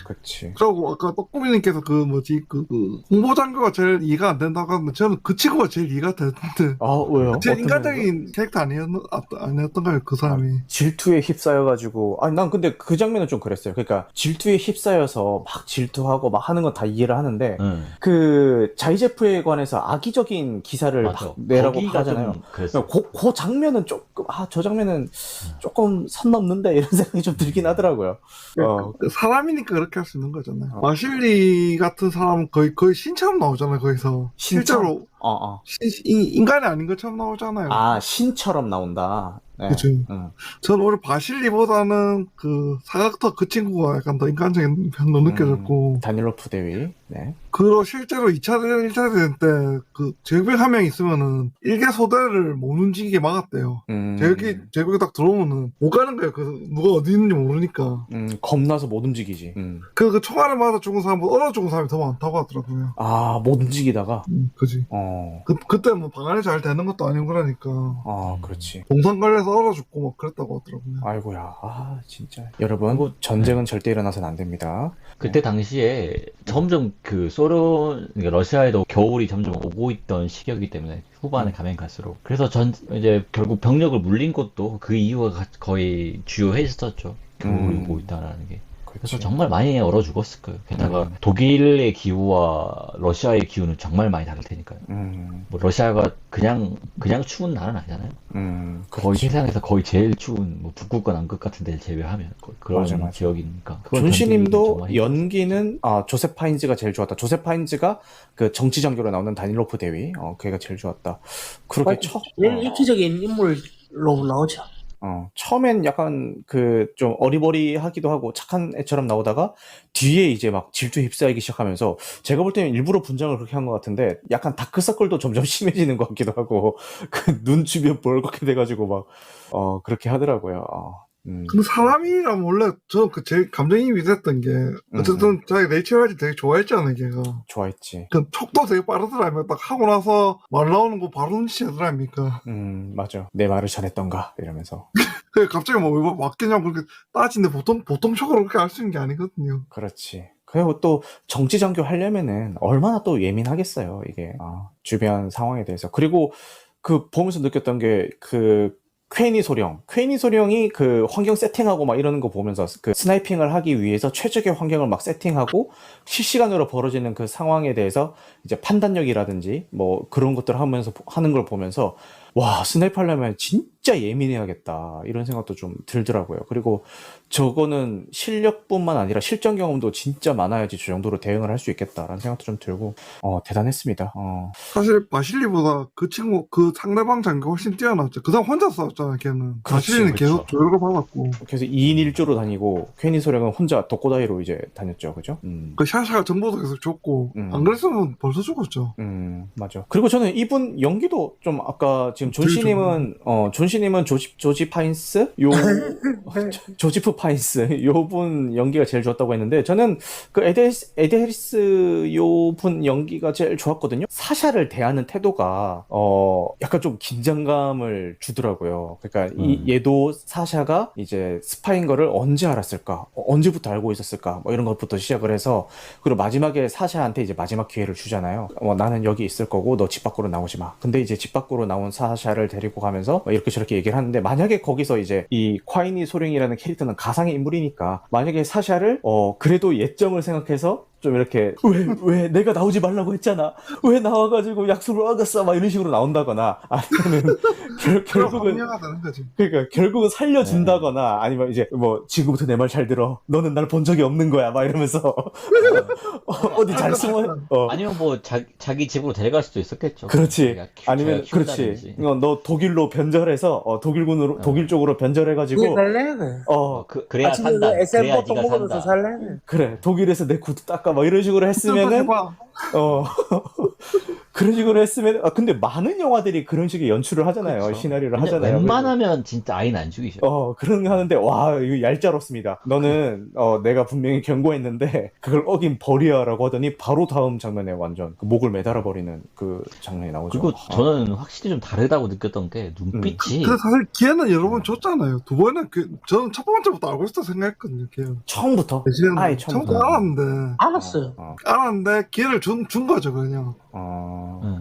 그치. 그리고 아까 떡구미님께서 홍보장교가 제일 이해가 안 된다고 하는데 저는 그 친구가 제일 이해가 되는데 아, 왜요? 제일 어떤 면에서? 인간적인 캐릭터 아니었던가요 그 사람이. 질투에 휩싸여가지고, 아니, 난 근데 그 장면은 좀 그랬어요. 그러니까, 질투에 휩싸여서 막 질투하고 막 하는 건 다 이해를 하는데, 그, 자이제프에 관해서 악의적인 기사를 맞아. 막 내라고 거기가 하잖아요. 좀 그랬어. 그 장면은 조금, 저 장면은 조금 선 넘는데? 이런 생각이 좀 들긴 하더라고요. 사람이니까 그렇게 할 수 있는 거잖아요. 어. 마실리 같은 사람은 거의 신처럼 나오잖아요 거기서. 신처럼? 실제로 어. 인간이 아닌 것처럼 나오잖아요. 아, 신처럼 나온다. 네. 그쵸. 응. 저는 오히려 바실리보다는 그 사각터 그 친구가 약간 더 인간적인 편도 느껴졌고, 다닐로프 대위. 네. 그리고 실제로 2차 대전, 1차 대전 때 그 제국兵한 명 있으면은 일개 소대를 못 움직이게 막았대요. 제국이 딱 들어오면은 못 가는 거예요. 그 누가 어디 있는지 모르니까. 겁나서 못 움직이지. 그 총알을 맞아 죽은 사람보다 얼어 죽은 사람이 더 많다고 하더라고요. 아, 못 움직이다가? 그지. 그때 뭐 방안이 잘 되는 것도 아니고 그러니까. 아, 그렇지. 동상 걸려서 얼어 죽고 막 그랬다고 하더라고요. 아이고야. 아, 진짜. 여러분, 전쟁은 절대 일어나서는 안 됩니다. 그때 당시에 점점 그 그러니까 러시아에도 겨울이 점점 오고 있던 시기이기 때문에 후반에 가면 갈수록. 그래서 이제 결국 병력을 물린 것도 그 이유가 거의 주요했었죠. 겨울이 오고 있다라는 게. 그래서 정말 많이 얼어 죽었을 거예요. 게다가 독일의 기후와 러시아의 기후는 정말 많이 다를 테니까요. 뭐 러시아가 그냥 추운 나라는 아니잖아요. 거의 세상에서 거의 제일 추운 뭐 북극과 남극 같은 데를 제외하면 그런 맞아. 지역이니까. 존시님도 연기는 조셉 파인즈가 제일 좋았다. 조셉 파인즈가 그 정치장교로 나오는 다닐로프 대위, 걔가 제일 좋았다. 그렇게 제일 입체적인 인물로 나오죠. 처음엔 약간 좀 어리버리하기도 하고 착한 애처럼 나오다가 뒤에 이제 막 질투에 휩싸이기 시작하면서 제가 볼 때는 일부러 분장을 그렇게 한 것 같은데 약간 다크서클도 점점 심해지는 것 같기도 하고 그 눈 주변 벌겋게 돼가지고 막 그렇게 하더라고요. 근데 사람이라면 원래 저는 그 제일 감정이입이 됐던 게 어쨌든 자기 내추럴하지 되게 좋아했잖아요 걔가. 좋아했지. 그 촉도 되게 빠르더라고요. 딱 하고 나서 말 나오는 거 바로 눈치채더랍니까. 맞아. 내 말을 잘했던가 이러면서. 그 갑자기 뭐 왜 맞겠냐고 그렇게 따지는데 보통 촉으로 그렇게 알 수 있는 게 아니거든요. 그렇지. 그리고 또 정치장교 하려면은 얼마나 또 예민하겠어요 이게 주변 상황에 대해서. 그리고 그 보면서 느꼈던 게 퀘니 소령이 그 환경 세팅하고 막 이러는 거 보면서 그 스나이핑을 하기 위해서 최적의 환경을 막 세팅하고 실시간으로 벌어지는 그 상황에 대해서 이제 판단력이라든지 뭐 그런 것들을 하는 걸 보면서 와, 스나이프 하려면 진짜 예민해야겠다 이런 생각도 좀 들더라고요. 그리고 저거는 실력뿐만 아니라 실전 경험도 진짜 많아야지 저 정도로 대응을 할 수 있겠다라는 생각도 좀 들고 대단했습니다. 사실 바실리보다 그 친구 그 상대방 장교가 훨씬 뛰어났죠. 그 사람 혼자 싸웠잖아요 걔는. 바실리는 계속 조율을 받았고. 그래서 2인 1조로 다니고 퀘니 소령은 혼자 독고다이로 이제 다녔죠. 그죠? 그 샤샤가 정보도 계속 줬고 안 그랬으면 벌써 죽었죠. 맞아. 그리고 저는 이분 연기도 좀 아까 지금 존씨님은 조지 파인스 조지프 파인스 요분 연기가 제일 좋았다고 했는데 저는 그 에드 해리스 요분 연기가 제일 좋았거든요. 사샤를 대하는 태도가 약간 좀 긴장감을 주더라고요. 그러니까 얘도 사샤가 이제 스파인 거를 언제 알았을까, 언제부터 알고 있었을까, 뭐 이런 것부터 시작을 해서 그리고 마지막에 사샤한테 이제 마지막 기회를 주잖아요. 나는 여기 있을 거고 너 집 밖으로 나오지 마. 근데 이제 집 밖으로 나온 사샤를 데리고 가면서 이렇게 저렇게 얘기를 하는데 만약에 거기서 이제 이 콰이니 소령이라는 캐릭터는 가상의 인물이니까 만약에 사샤를 그래도 예정을 생각해서 좀 이렇게 왜 내가 나오지 말라고 했잖아. 왜 나와가지고 약속을 어겼어. 막 이런 식으로 나온다거나 아니면은 결국은 그러니까 결국은 살려준다거나 아니면 이제 뭐 지금부터 내 말 잘 들어. 너는 날 본 적이 없는 거야. 막 이러면서 어디 잘 숨어. 아니면 뭐 자기 집으로 데려갈 수도 있었겠죠. 그렇지. 아니면 그렇지. 너 독일로 변절해서 독일 쪽으로 변절해가지고 그래야 산다. 그래야 네가 산다. 그래 독일에서 내 구두 닦아 막 이런 식으로 했으면은 그런 식으로 했으면, 근데 많은 영화들이 그런 식의 연출을 하잖아요. 그쵸. 시나리오를 그냥 하잖아요. 웬만하면 진짜 아이는 안 죽이죠. 그런 거 하는데, 와, 이거 얄짤없습니다. 너는, 내가 분명히 경고했는데, 그걸 어긴 벌이야라고 하더니, 바로 다음 장면에 완전 그 목을 매달아버리는 그 장면이 나오죠. 그리고 저는 확실히 좀 다르다고 느꼈던 게 눈빛이 근데 사실 기회는 여러 번 줬잖아요. 두 번은 저는 첫 번째부터 알고 있었다 생각했거든요. 기회는. 처음부터? 아예 처음부터. 처음부터 알았는데 알았어요. 알았는데 기회를 준 거죠 그냥.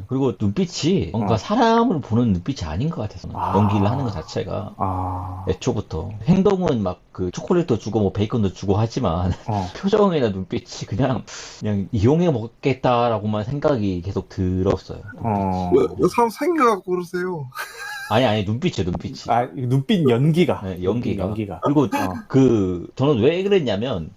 그리고 눈빛이 뭔가 사람을 보는 눈빛이 아닌 것 같아서 연기를 하는 것 자체가 애초부터 행동은 막 그 초콜릿도 주고 뭐 베이컨도 주고 하지만 표정이나 눈빛이 그냥 이용해 먹겠다라고만 생각이 계속 들었어요. 왜 사람 생겨갖고 그러세요? 아니 눈빛이에요 눈빛이. 눈빛 연기가. 네, 연기가. 연기가. 그리고 저는 왜 그랬냐면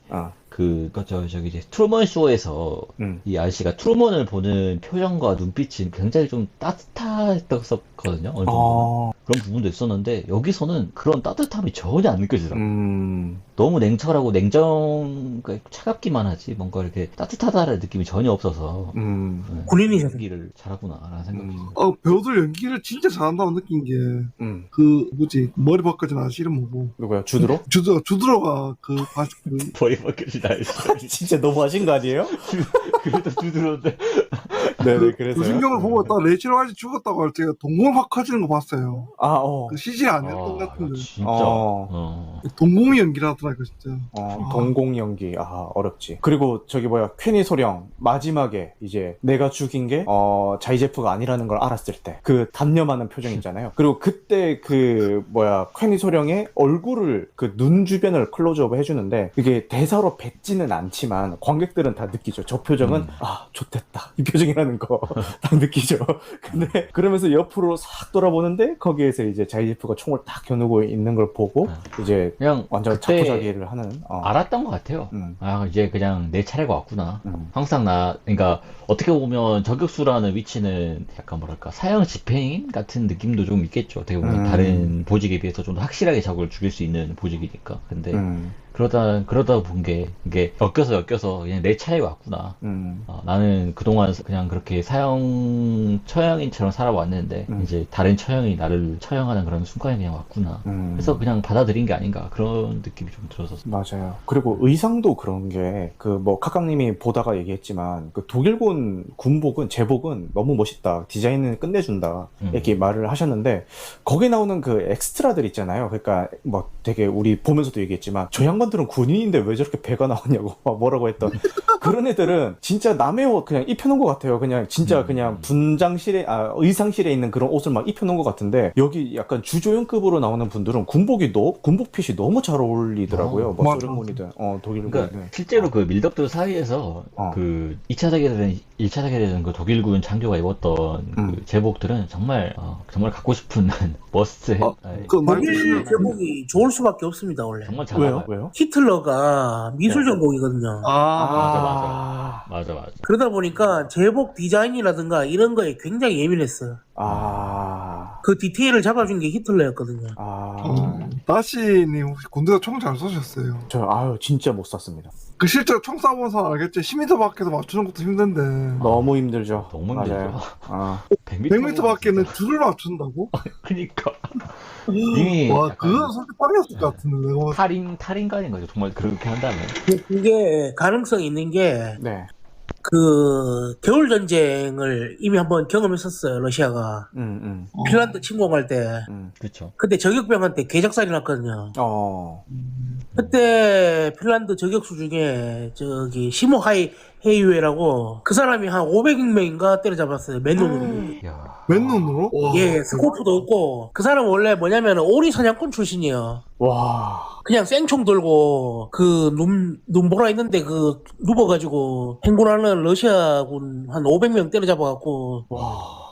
저기 이제 트루먼 쇼에서 이 아저씨가 트루먼을 보는 표정과 눈빛이 굉장히 좀 따뜻했었거든요. 어느 정도. 그런 부분도 있었는데 여기서는 그런 따뜻함이 전혀 안 느껴지더라고요. 너무 냉철하고 차갑기만 하지 뭔가 이렇게 따뜻하다는 느낌이 전혀 없어서 군인이잖아요. 연기를 잘하구나라는 생각이 배우들 연기를 진짜 잘한다고 느낀 게 머리 바꿔진 아저씨 이름 뭐고 누구야? 주드로? 주드로가 머리 벗겨진 아저씨. 진짜 너무하신 거 아니에요? 그래도 두드러운데. 네네, 그래서요. 그 신경을 보고 딱 레이첼 화이트 죽었다고 할 때 동공을 확 커지는 거 봤어요. 그 CG 아니었던 것 같은데. 진짜. 동공이 연기를 하더라고요, 진짜. 동공 연기, 어렵지. 그리고 퀘니 소령, 마지막에 이제 내가 죽인 게, 자이제프가 아니라는 걸 알았을 때, 그 단념하는 표정 있잖아요. 그리고 그때 퀘니 소령의 얼굴을, 그 눈 주변을 클로즈업 해주는데, 이게 대사로 뱉지는 않지만, 관객들은 다 느끼죠. 저 표정은, 좋댔다. 이 표정이라는 거, 딱 느끼죠. 근데, 그러면서 옆으로 싹 돌아보는데, 거기에서 이제 자이제프가 총을 딱 겨누고 있는 걸 보고, 이제, 그냥 완전 그때 자포자기를 하는. 알았던 것 같아요. 이제 그냥 내 차례가 왔구나. 항상 그러니까 어떻게 보면 저격수라는 위치는 약간 뭐랄까 사형 집행인 같은 느낌도 좀 있겠죠. 어떻게 보면 다른 보직에 비해서 좀 더 확실하게 적을 죽일 수 있는 보직이니까. 근데 그러다 본 게 이게 엮여서 그냥 내 차례가 왔구나. 나는 그동안 그냥 그렇게 처형인처럼 살아왔는데 이제 다른 처형이 나를 처형하는 그런 순간이 그냥 왔구나. 그래서 그냥 받아들인 게 아닌가 그런 느낌이 좀 들어서. 맞아요. 그리고 의상도 그런 게 카카님이 보다가 얘기했지만 그 독일군 군복은 제복은 너무 멋있다. 디자인은 끝내준다. 이렇게 말을 하셨는데 거기 나오는 그 엑스트라들 있잖아요. 그러니까 되게 우리 보면서도 얘기했지만 저 양반들은 군인인데 왜 저렇게 배가 나오냐고 막 뭐라고 했던 그런 애들은 진짜 남의 옷 그냥 입혀놓은 것 같아요. 그냥 진짜 그냥 의상실에 있는 그런 옷을 막 입혀놓은 것 같은데 여기 약간 주조연급으로 나오는 분들은 군복핏이 너무 잘 어울리더라고요. 소련군이든 독일군. 그러니까 실제로 그 밀덕들 사이에서 그 2차 세계대전, 1차 세계대전 그 독일군 장교가 입었던 그 제복들은 정말 갖고 싶은 머스트. 독일 제복이 좋을 수밖에 없습니다 원래. 정말 잘 왜요? 히틀러가 미술 전공이거든요. 맞아. 그러다 보니까 제복 디자인이라든가 이런 거에 굉장히 예민했어요. 그 디테일을 잡아준 게 히틀러였거든요. 다시님 혹시 군대에서 총 잘 쏘셨어요? 저 진짜 못 쐈습니다. 그 실제로 총 쏴본 사람 알겠지? 10m 밖에서 맞추는 것도 힘든데 너무 힘들죠. 너무 힘들죠. 100m 밖에는 줄을 맞춘다고? 그니까 이미 그건 솔직히 빵이었을 것 같은데 내가 탈인간인 거죠. 정말 그렇게 한다면. 그게 가능성이 있는 게 네. 그 겨울 전쟁을 이미 한번 경험했었어요. 러시아가 핀란드 침공할 때. 그렇죠. 그때 저격병한테 개작살이 났거든요. 그때 핀란드 저격수 중에 시모 헤이웨라고 그 사람이 한 500명인가 때려잡았어요. 맨눈으로. 맨눈으로? 예, 스코프도 없고 그 사람은 원래 뭐냐면 오리 사냥꾼 출신이에요. 와. 그냥 생총 들고 그 눈보라 있는데 그 누워가지고 행군하는 러시아군 한 500명 때려잡아갖고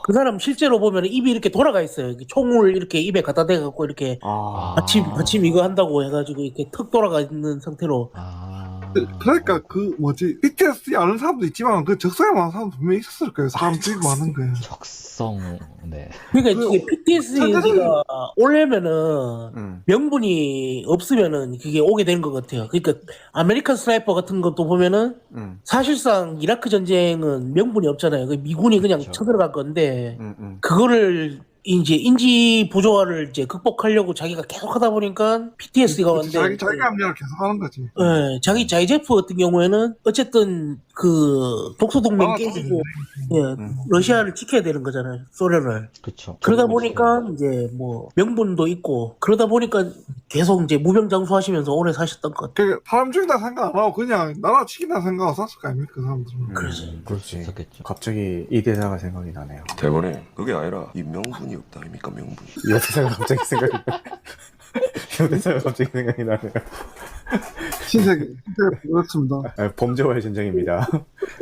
그 사람 실제로 보면 입이 이렇게 돌아가 있어요. 총을 이렇게 입에 갖다 대갖고 이렇게 받침 이거 한다고 해가지고 이렇게 턱 돌아가 있는 상태로 그러니까 그 뭐지 BTS 아는 사람도 있지만 그 적성에 많은 사람도 분명히 있었을 거예요. 사람 되게 많은 거예요. 적성, 네. 그러니까 이게 PTSD가 오려면은 명분이 없으면은 그게 오게 되는 것 같아요. 그러니까 아메리칸 스나이퍼 같은 것도 보면은 사실상 이라크 전쟁은 명분이 없잖아요. 그 미군이 그냥 그렇죠. 쳐들어갈 건데 그거를 이제 인지 부조화를 이제 극복하려고 자기가 계속 하다 보니까 PTSD가 왔는데 자기 합리화를 계속 하는 거지. 예, 자기 자이제프 같은 경우에는 어쨌든 그 독소동맹 깨지고 예, 러시아를 지켜야 되는 거잖아요. 소련을. 그쵸. 그러다 보니까 이제 뭐 명분도 있고 그러다 보니까 계속 이제 무병장수하시면서 오래 사셨던 것 같아요. 그 사람 죽인다 생각 안 하고 그냥 나라 지킨다 생각하고 샀을 거 아닙니까 그 사람들은. 그렇지. 그렇지. 있었겠죠. 갑자기 이 대사가 생각이 나네요. 대본에 그게 아니라 이 명분이 없다 아닙니까 명분. 이 대사가 갑자기 생각이 나. 이 대사가 갑자기 생각이 나네요. 신세계 그렇습니다. 범죄와의 전쟁입니다.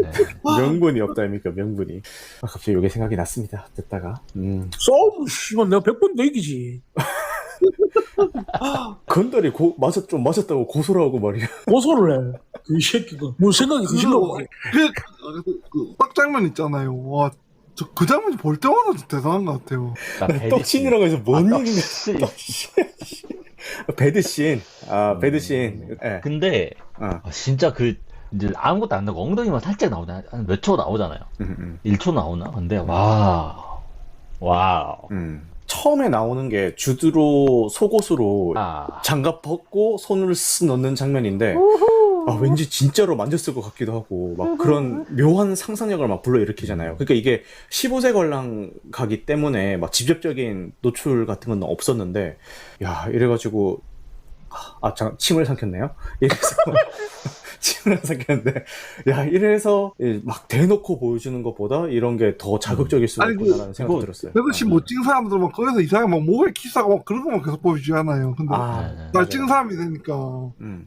네. 명분이 없다 아닙니까 명분이. 갑자기 이게 생각이 났습니다. 듣다가. 싸움 씨발 내가 100번 더 이기지. 건달이 좀 맞았다고 고소를 하고 말이야. 고소를 해. 이 새끼가 뭐 생각이 드신가 보네. 딱 장면 있잖아요. 와, 저 그 장면 볼 때마다 진짜 대단한 것 같아요. 떡신이라고 해서 뭔 얘기인가. 떡신. 배드씬. 배드씬. 예. 근데 어. 진짜 그 이제 아무것도 안 나고 엉덩이만 살짝 나오잖아요. 한 몇 초 나오잖아요. 1초 나오나? 근데 와우. 처음에 나오는 게 주드로 속옷으로 아. 장갑 벗고 손을 쓱 넣는 장면인데 왠지 진짜로 만졌을 것 같기도 하고 막 그런 묘한 상상력을 막 불러일으키잖아요. 그러니까 이게 15세 관람 가기 때문에 막 직접적인 노출 같은 건 없었는데 야 이래가지고 잠깐 침을 삼켰네요. 이래서 침을 삼켰는데 야 이래서 막 대놓고 보여주는 것보다 이런 게 더 자극적일 수가 아니, 있구나라는 생각이 들었어요. 그래도 지금 못 찍은 사람들은 막 거기서 이상하게 막 목에 키스하고 막 그런 거만 계속 보여주잖아요. 근데 잘 찍은 사람이 되니까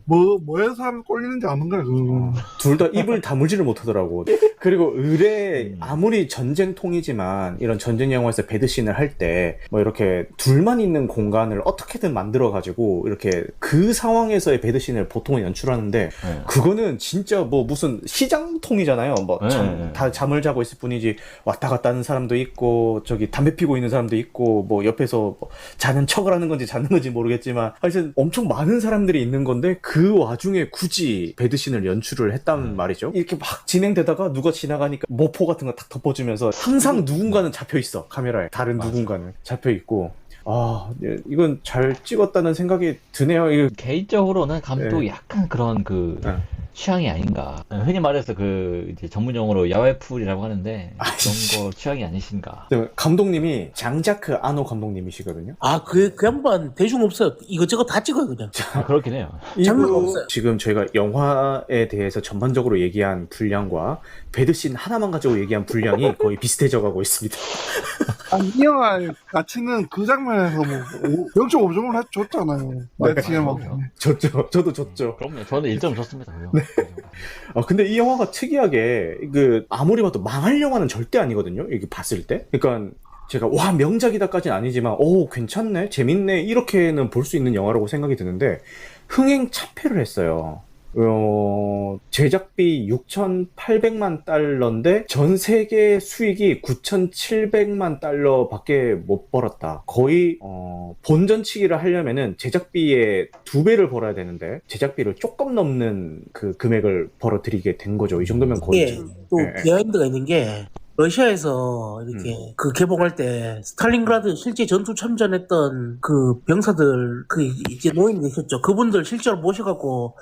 뭐에 사람이 꼴리는지 아는 거야 그거. 둘 다 입을 다물지를 못하더라고. 그리고 의뢰 아무리 전쟁통이지만 이런 전쟁 영화에서 배드씬을 할 때 뭐 이렇게 둘만 있는 공간을 어떻게든 만들어 가지고 이렇게 그 상황에서의 배드씬을 보통은 연출하는데 그거는 진짜 뭐 무슨 시장통이잖아요. 뭐 다 잠을 자고 있을 뿐이지 왔다 갔다 하는 사람도 있고 저기 담배 피고 있는 사람도 있고 뭐 옆에서 뭐 자는 척을 하는 건지 자는 건지 모르겠지만 하여튼 엄청 많은 사람들이 있는 건데 그 와중에 굳이 배드씬을 연출을 했단 말이죠. 이렇게 막 진행되다가 누가 지나가니까 모포 같은 거 탁 덮어주면서 항상 누군가는 잡혀 있어. 카메라에 다른 누군가는 잡혀 있고 이건 잘 찍었다는 생각이 드네요. 개인적으로는 감독이 약간 그런 그 취향이 아닌가. 흔히 말해서 그 이제 전문 용어로 야외풀이라고 하는데 그런 거 취향이 아니신가. 감독님이 장자크 아노 감독님이시거든요. 그 양반 대중 없어요. 이것저것 다 찍어요 그냥. 그렇긴 해요. 장르가 없어요. 지금 저희가 영화에 대해서 전반적으로 얘기한 분량과 배드씬 하나만 가지고 얘기한 분량이 거의 비슷해져 가고 있습니다. 이 영화 가치는 그 장면에서 뭐 0.5점을 줬잖아요. 저도 줬죠. 그럼요. 저는 1점 줬습니다. 근데 이 영화가 특이하게 아무리 봐도 망할 영화는 절대 아니거든요. 이게 봤을 때. 그러니까 제가 명작이다까지는 아니지만 괜찮네, 재밌네 이렇게는 볼 수 있는 영화라고 생각이 드는데 흥행 참패를 했어요. 제작비 6,800만 달러인데 전 세계 수익이 9,700만 달러밖에 못 벌었다. 거의 본전치기를 하려면은 제작비의 2배를 벌어야 되는데 제작비를 조금 넘는 그 금액을 벌어들이게 된 거죠. 이 정도면 거의 또 비하인드가 있는 게 러시아에서 이렇게 그 개봉할 때 스탈린그라드 실제 전투 참전했던 그 병사들 이제 노인 계셨죠. 그분들 실제로 모셔갖고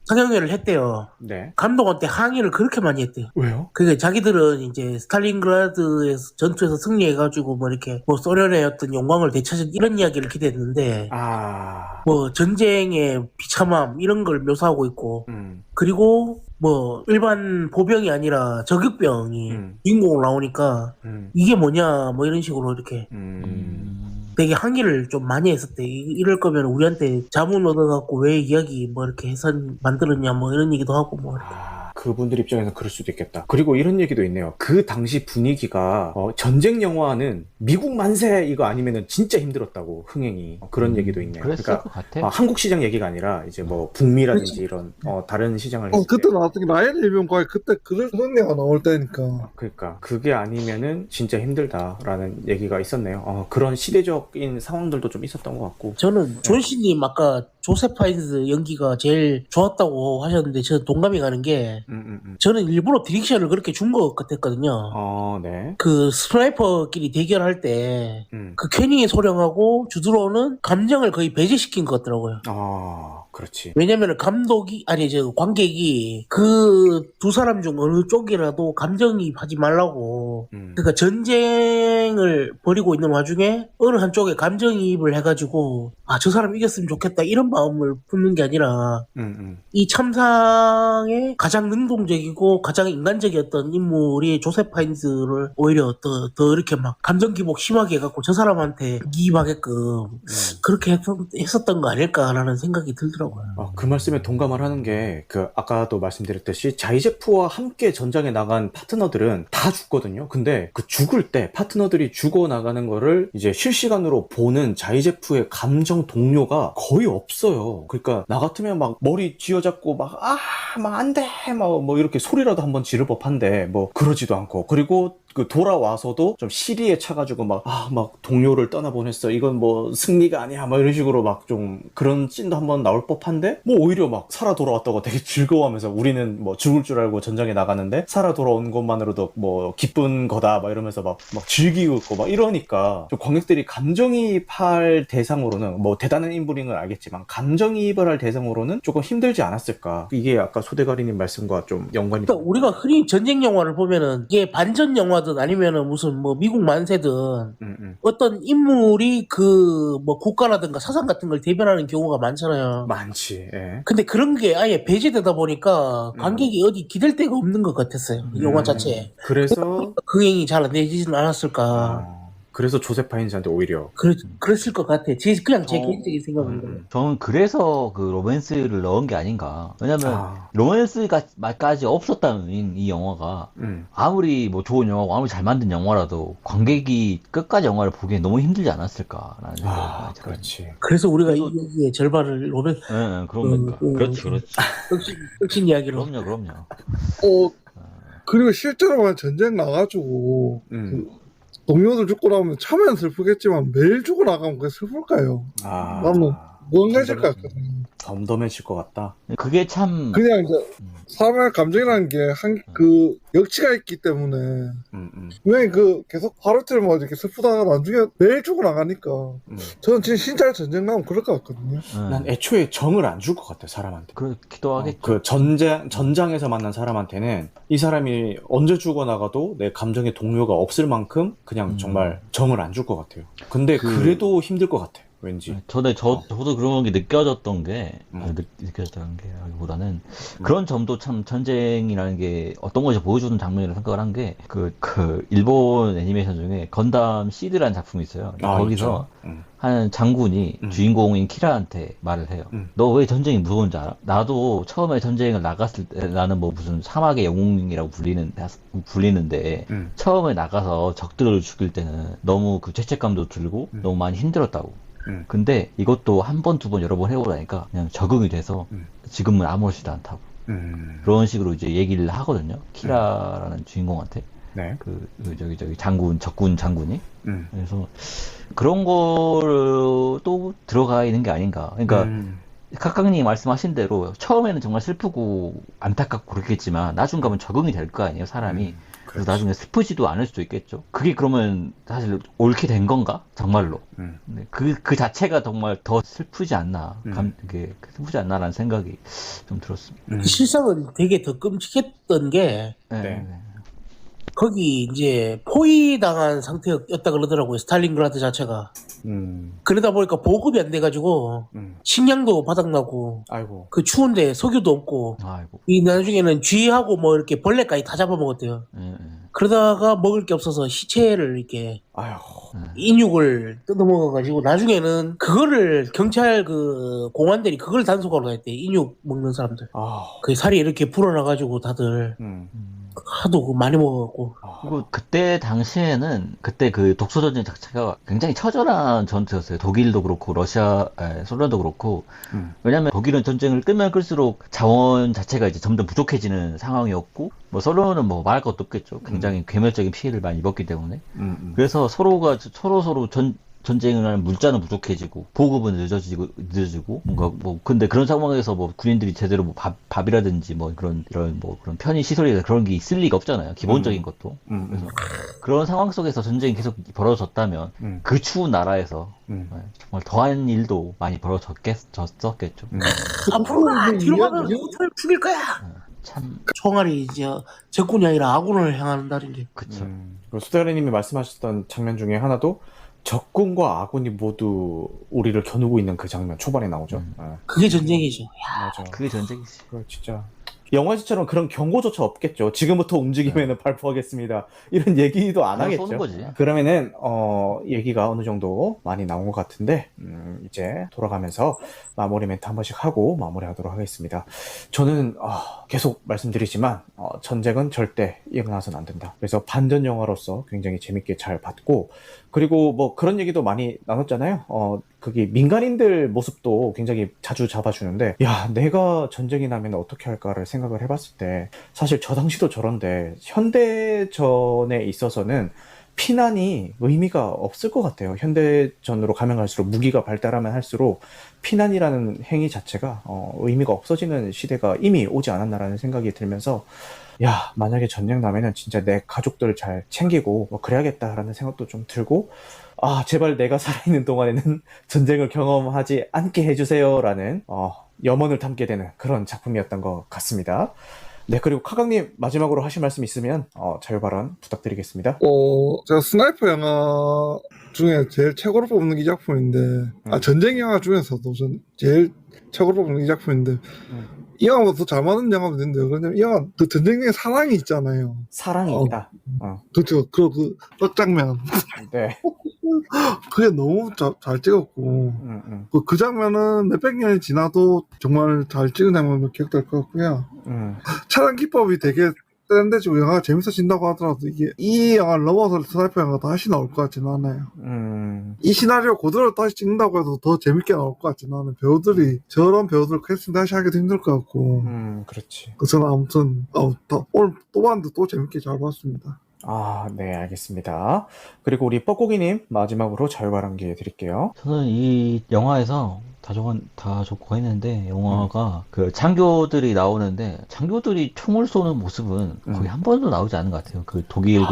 상영회를 했대요. 네. 감독한테 항의를 그렇게 많이 했대요. 왜요? 그게 자기들은 이제 스탈린그라드에서 전투에서 승리해가지고 뭐 이렇게 뭐 소련의 어떤 영광을 되찾은 이런 이야기를 기대했는데 뭐 전쟁의 비참함 이런 걸 묘사하고 있고 그리고 뭐 일반 보병이 아니라 저격병이 주인공으로 나오니까 이게 뭐냐 뭐 이런 식으로 이렇게 되게 항의를 좀 많이 했었대. 이럴 거면 우리한테 자문 얻어갖고 왜 이야기 뭐 이렇게 해서 만들었냐 뭐 이런 얘기도 하고 뭐 이렇게. 그분들 입장에서 그럴 수도 있겠다. 그리고 이런 얘기도 있네요. 그 당시 분위기가 전쟁 영화는 미국 만세 이거 아니면은 진짜 힘들었다고 흥행이 그런 얘기도 있네요. 그랬을 그러니까 것 같아. 한국 시장 얘기가 아니라 이제 뭐 북미라든지 이런 다른 시장을 했을 그때 때. 나왔던 게 라이언 일병과의 그때 그런 얘기가 나올 때니까. 그러니까 그게 아니면은 진짜 힘들다라는 얘기가 있었네요. 그런 시대적인 상황들도 좀 있었던 것 같고. 저는 존씨님 아까 조셉 파인즈 연기가 제일 좋았다고 하셨는데 저는 동감이 가는 게 저는 일부러 디렉션을 그렇게 준 것 같았거든요. 네. 그 스나이퍼끼리 대결할 때 음. 그 캐니의 소령하고 주드로는 감정을 거의 배제시킨 것 같더라고요. 그렇지. 왜냐면 관객이 그 두 사람 중 어느 쪽이라도 감정이입하지 말라고. 그러니까 전쟁을 벌이고 있는 와중에 어느 한쪽에 감정이입을 해가지고 저 사람 이겼으면 좋겠다 이런 마음을 품는 게 아니라 이 참상에 가장 능동적이고 가장 인간적이었던 인물이 조셉 파인즈를 오히려 더 이렇게 막 감정 기복 심하게 해갖고 저 사람한테 기입하게끔 그렇게 했었던 거 아닐까라는 생각이 들더라고요. 그 말씀에 동감을 하는 게 아까도 말씀드렸듯이 자이제프와 함께 전장에 나간 파트너들은 다 죽거든요. 근데 그 죽을 때 파트너들이 죽어나가는 거를 이제 실시간으로 보는 자이제프의 감정 동료가 거의 없어요. 그러니까 나 같으면 막 머리 쥐어잡고 막 안 돼! 뭐 이렇게 소리라도 한번 지를 법한데 뭐 그러지도 않고, 그리고 돌아와서도 좀 시리에 차가지고 막 동료를 떠나보냈어. 이건 뭐 승리가 아니야. 막 이런 식으로 막 좀 그런 씬도 한번 나올 법한데 뭐 오히려 막 살아 돌아왔다고 되게 즐거워하면서 우리는 뭐 죽을 줄 알고 전장에 나갔는데 살아 돌아온 것만으로도 뭐 기쁜 거다. 막 이러면서 막 즐기고 있고 막 이러니까 좀 관객들이 감정이입할 대상으로는 뭐 대단한 인물인 건 알겠지만 감정이입을 할 대상으로는 조금 힘들지 않았을까. 이게 아까 소대가리님 말씀과 좀 연관이 그러니까 우리가 흔히 전쟁 영화를 보면은 이게 반전 영화든 아니면은 무슨 뭐 미국 만세든 어떤 인물이 그 뭐 국가라든가 사상 같은 걸 대변하는 경우가 많잖아요. 많지. 예. 근데 그런 게 아예 배제되다 보니까 관객이 어디 기댈 데가 없는 것 같았어요. 이 영화 자체에. 그래서 흥행이 잘 안 되지는 않았을까. 그래서 조셉 파인즈한테 오히려 그랬을 것 같아. 그냥 제 개인적인 생각인데. 저는 그래서 그 로맨스를 넣은 게 아닌가. 왜냐면 로맨스까지 없었다는 이 영화가 아무리 뭐 좋은 영화고 아무리 잘 만든 영화라도 관객이 끝까지 영화를 보기엔 너무 힘들지 않았을까라는 생각이 많이 들어요. 그렇지. 그래서 우리가 이 얘기의 절반을 로맨스 그러니까. 그렇지. 흑신 이야기로. 그럼요. 그리고 실제로 전쟁 나가지고 동료들 죽고 나오면 참여는 슬프겠지만 매일 죽고 나가면 그게 슬플까요? 나는 무언가질 것 같거든요. 덤덤해질 것 같다. 그게 참 그냥 이제 사람의 감정이라는 게 그 역치가 있기 때문에 왜 계속 하루 틀 뭐 이렇게 슬프다가 나중에 매일 죽고 나가니까 저는 진짜 전쟁 나면 그럴 것 같거든요. 난 애초에 정을 안 줄 것 같아, 사람한테. 그렇기도 하겠죠. 그 전장에서 만난 사람한테는 이 사람이 언제 죽어나가도 내 감정의 동료가 없을 만큼 그냥 정말 정을 안 줄 것 같아요. 근데 그래도 힘들 것 같아, 왠지. 저도 그런 게 느껴졌던 게, 느껴졌다는 게, 보다는 그런 점도 참 전쟁이라는 게 어떤 것이 보여주는 장면이라고 생각을 한 게, 일본 애니메이션 중에 건담 시드라는 작품이 있어요. 거기서 한 장군이 주인공인 키라한테 말을 해요. 너 왜 전쟁이 무서운지 알아? 나도 처음에 전쟁을 나갔을 때 나는 뭐 무슨 사막의 영웅이라고 불리는데 처음에 나가서 적들을 죽일 때는 너무 그 죄책감도 들고 너무 많이 힘들었다고. 근데 이것도 한 번, 두 번, 여러 번 해보고 나니까 그냥 적응이 돼서 지금은 아무렇지도 않다고. 그런 식으로 이제 얘기를 하거든요. 키라라는 주인공한테. 네. 적군 장군이. 그래서 그런 거를 또 들어가 있는 게 아닌가. 그러니까 각각님이 말씀하신 대로 처음에는 정말 슬프고 안타깝고 그렇겠지만 나중 가면 적응이 될 거 아니에요, 사람이. 그래서 나중에 슬프지도 않을 수도 있겠죠. 그게 그러면 사실 옳게 된 건가? 정말로. 근데 그 자체가 정말 더 슬프지 않나. 슬프지 않나라는 생각이 좀 들었습니다. 실상은 되게 더 끔찍했던 게 네. 거기 이제 포위당한 상태였다 그러더라고요. 스탈린그라드 자체가. 그러다 보니까 보급이 안 돼가지고 식량도 바닥나고 아이고. 그 추운데 석유도 없고 아이고. 이 나중에는 쥐하고 뭐 이렇게 벌레까지 다 잡아먹었대요. 그러다가 먹을 게 없어서 시체를 이렇게 아휴. 인육을 뜯어먹어가지고 나중에는 그거를 경찰 그 공안들이 그걸 단속하러 다녔대. 인육 먹는 사람들. 아. 그 살이 이렇게 불어나가지고 다들 하도 그 많이 먹어갖고. 그리고 그때 당시에는 그때 그 독소전쟁 자체가 굉장히 처절한 전투였어요. 독일도 그렇고 소련도 그렇고. 왜냐면 독일은 전쟁을 끌면 끌수록 자원 자체가 이제 점점 부족해지는 상황이었고, 뭐 소련은 뭐 말할 것도 없겠죠. 굉장히 괴멸적인 피해를 많이 입었기 때문에. 그래서 서로 전쟁을 하는 물자는 부족해지고 보급은 늦어지고 뭔가 뭐 근데 그런 상황에서 뭐 군인들이 제대로 뭐 밥이라든지 뭐 이런 그런 편의 시설이나 그런 게 있을 리가 없잖아요. 기본적인 것도. 그래서 그런 상황 속에서 전쟁이 계속 벌어졌다면 그 추운 나라에서 정말 더한 일도 많이 벌어졌겠죠. 앞으로 뒤로 가면 후퇴를 죽일 거야. 참 총알이 이제 적군이 아니라 아군을 향하는 날인 게. 그쵸. 수대가리님이 말씀하셨던 장면 중에 하나도 적군과 아군이 모두 우리를 겨누고 있는 그 장면 초반에 나오죠. 그게 전쟁이죠. 맞아. 그게 전쟁이지. 그 진짜 영화지처럼 그런 경고조차 없겠죠. 지금부터 움직이면 발포하겠습니다. 이런 얘기도 안 그냥 하겠죠. 쏘는 거지. 그러면은 얘기가 어느 정도 많이 나온 것 같은데 이제 돌아가면서 마무리 멘트 한 번씩 하고 마무리하도록 하겠습니다. 저는 계속 말씀드리지만 전쟁은 절대 일어나서는 안 된다. 그래서 반전 영화로서 굉장히 재밌게 잘 봤고, 그리고 뭐 그런 얘기도 많이 나눴잖아요. 그게 민간인들 모습도 굉장히 자주 잡아주는데, 야, 내가 전쟁이 나면 어떻게 할까를 생각을 해봤을 때 사실 저 당시도 저런데 현대전에 있어서는 피난이 의미가 없을 것 같아요. 현대전으로 가면 갈수록 무기가 발달하면 할수록 피난이라는 행위 자체가 의미가 없어지는 시대가 이미 오지 않았나라는 생각이 들면서, 야, 만약에 전쟁 나면은 진짜 내 가족들 잘 챙기고 뭐 그래야겠다라는 생각도 좀 들고, 제발 내가 살아있는 동안에는 전쟁을 경험하지 않게 해주세요라는 염원을 담게 되는 그런 작품이었던 것 같습니다. 네, 그리고 카강님 마지막으로 하실 말씀 있으면 자유발언 부탁드리겠습니다. 제가 스나이퍼 영화 중에 제일 최고로 뽑는 이 작품인데, 전쟁 영화 중에서도 제일 최고로 뽑는 이 작품인데, 이 영화보다 더 잘 맞는 영화도 있는데, 왜냐면 이 영화 그 전쟁의 사랑이 있잖아요. 사랑이 있다. 그렇죠. 그 떡장면. 네. 그게 너무 잘 찍었고, 그 장면은 몇백 년이 지나도 정말 잘 찍은 장면으로 기억될 것 같고요. 촬영 기법이 되게 세련되지고 영화가 재밌어진다고 하더라도 이 영화를 넘어서 스나이퍼 영화가 다시 나올 것 같지는 않아요. 이 시나리오 그대로 다시 찍는다고 해도 더 재밌게 나올 것 같지는 않아요. 저런 배우들 캐스팅 다시 하기도 힘들 것 같고. 그렇지. 저는 아무튼 오늘 또 봤는데 또 재밌게 잘 봤습니다. 네, 알겠습니다. 그리고 우리 뻐꾸기님 마지막으로 자유발언 기회 드릴게요. 저는 이 영화에서 다 좋고 했는데, 영화가 그 장교들이 나오는데 장교들이 총을 쏘는 모습은 거의 한 번도 나오지 않은 것 같아요. 그 독일군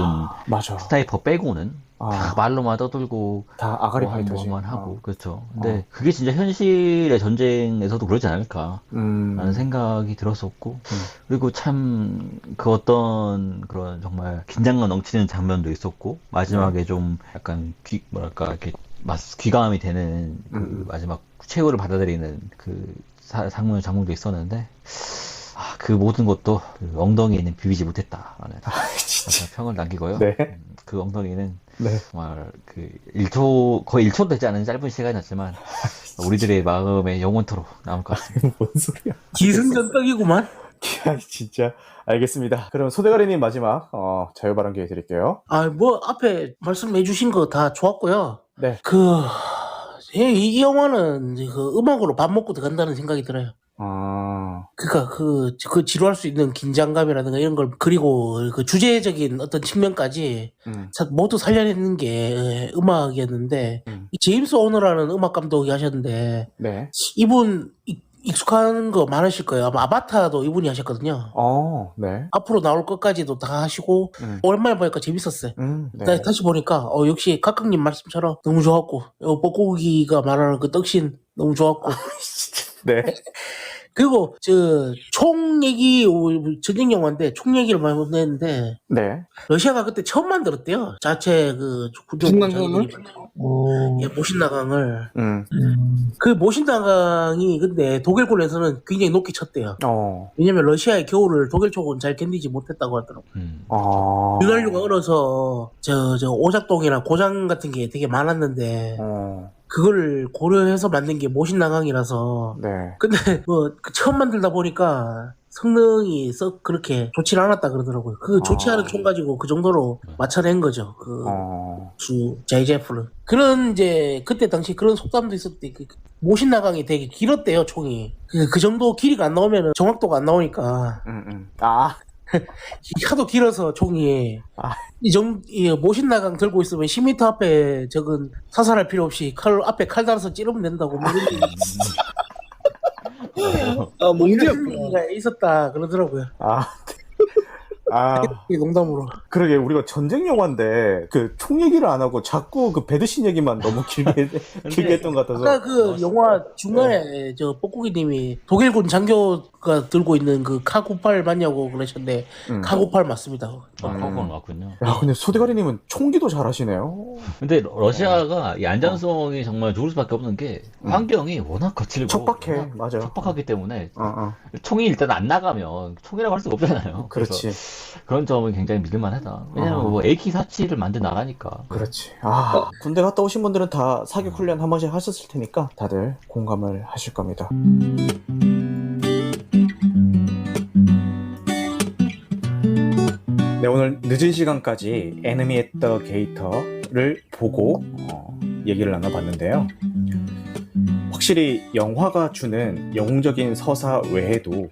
맞아. 스나이퍼 빼고는 다 말로만 떠들고 다 아가리 파이터지. 뭐만 하고 그렇죠. 근데 그게 진짜 현실의 전쟁에서도 그러지 않을까라는 생각이 들었었고, 그리고 참 그 어떤 그런 정말 긴장감 넘치는 장면도 있었고, 마지막에 좀 약간 이렇게 귀감이 되는 그 마지막 최후를 받아들이는 그 장면도 있었는데, 그 모든 것도 그 엉덩이에는 비비지 못했다라는 진짜. 평을 남기고요. 네. 그 엉덩이는 네. 정말 거의 1초 되지 않은 짧은 시간이었지만 우리들의 마음에 영원토록 남을 것 같습니다. 뭔 소리야. 기승전떡이구만. 진짜. 알겠습니다. 그럼 소대가리님 마지막 자유발언 기회 드릴게요. 뭐 앞에 말씀해주신 거 다 좋았고요. 네. 이 영화는 이제 그 음악으로 밥 먹고 들어간다는 생각이 들어요. 그러니까 그 지루할 수 있는 긴장감이라든가 이런 걸, 그리고 그 주제적인 어떤 측면까지 모두 살려내는 게 음악이었는데, 이 제임스 오너라는 음악 감독이 하셨는데, 네. 이분 익숙한 거 많으실 거예요. 아마 아바타도 이분이 하셨거든요. 네. 앞으로 나올 것까지도 다 하시고, 오랜만에 보니까 재밌었어요. 네. 다시 보니까 역시 카카님 말씀처럼 너무 좋았고, 뻐꾸기가 말하는 그 떡신 너무 좋았고. 네. 그리고 총 얘기 전쟁 영화인데 총 얘기를 많이 했는데 네. 러시아가 그때 처음 만들었대요. 자체 그 모신나강을? 예, 모신나강을. 음. 그 모신나강이 근데 독일군에서는 굉장히 높게 쳤대요. 왜냐면 러시아의 겨울을 독일 쪽은 잘 견디지 못했다고 하더라고. 윤활유가 얼어서 저 오작동이나 고장 같은 게 되게 많았는데 그걸 고려해서 만든 게 모신나강이라서. 네. 근데 그 처음 만들다 보니까 성능이 썩 그렇게 좋지 않았다 그러더라고요. 그 좋지 않은 총 가지고 그 정도로 맞춰낸 거죠. 그 주 JJF를. 그런 이제 그때 당시 그런 속담도 있었대. 그 모신나강이 되게 길었대요, 총이. 그 정도 길이가 안 나오면 정확도가 안 나오니까. 하도 길어서 총이 이 모신나강 들고 있으면 10m 앞에 적은 사살할 필요 없이 앞에 칼 달아서 찌르면 된다고 뭐 이런 얘기가 있었다 그러더라고요. 이게 농담으로. 그러게 우리가 전쟁 영화인데 그 총 얘기를 안 하고 자꾸 그 배드신 얘기만 너무 길게 했던 것 같아서. 아까 그 영화 중간에 저 뻐꾸기님이 독일군 장교가 들고 있는 그 카98 맞냐고 그러셨는데 카98 맞습니다. 카고팔 맞군요. 야, 근데 소대가리님은 총기도 잘하시네요. 근데 러시아가 이 안전성이 정말 좋을 수밖에 없는 게 환경이 워낙 거칠고 척박해. 맞아. 척박하기 때문에 총이 일단 안 나가면 총이라고 할 수가 없잖아요. 그렇지. 그래서 그런 점은 굉장히 믿을만하다. 왜냐면 뭐 AK-47을 만든 나라니까. 그렇지. 군대 갔다 오신 분들은 다 사격 훈련 한 번씩 하셨을 테니까 다들 공감을 하실 겁니다. 네, 오늘 늦은 시간까지 에너미 앳 더 게이터를 보고 얘기를 나눠봤는데요. 확실히 영화가 주는 영웅적인 서사 외에도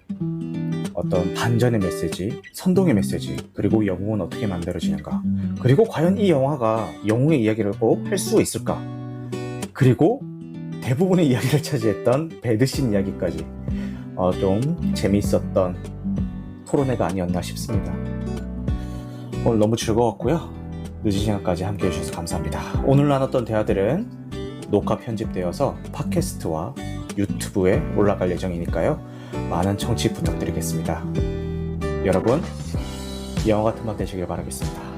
어떤 반전의 메시지, 선동의 메시지, 그리고 영웅은 어떻게 만들어지는가, 그리고 과연 이 영화가 영웅의 이야기를 꼭 할 수 있을까, 그리고 대부분의 이야기를 차지했던 배드신 이야기까지 좀 재미있었던 토론회가 아니었나 싶습니다. 오늘 너무 즐거웠고요. 늦은 시간까지 함께 해주셔서 감사합니다. 오늘 나눴던 대화들은 녹화 편집되어서 팟캐스트와 유튜브에 올라갈 예정이니까요. 많은 청취 부탁드리겠습니다. 여러분, 영화 같은 밤 되시길 바라겠습니다.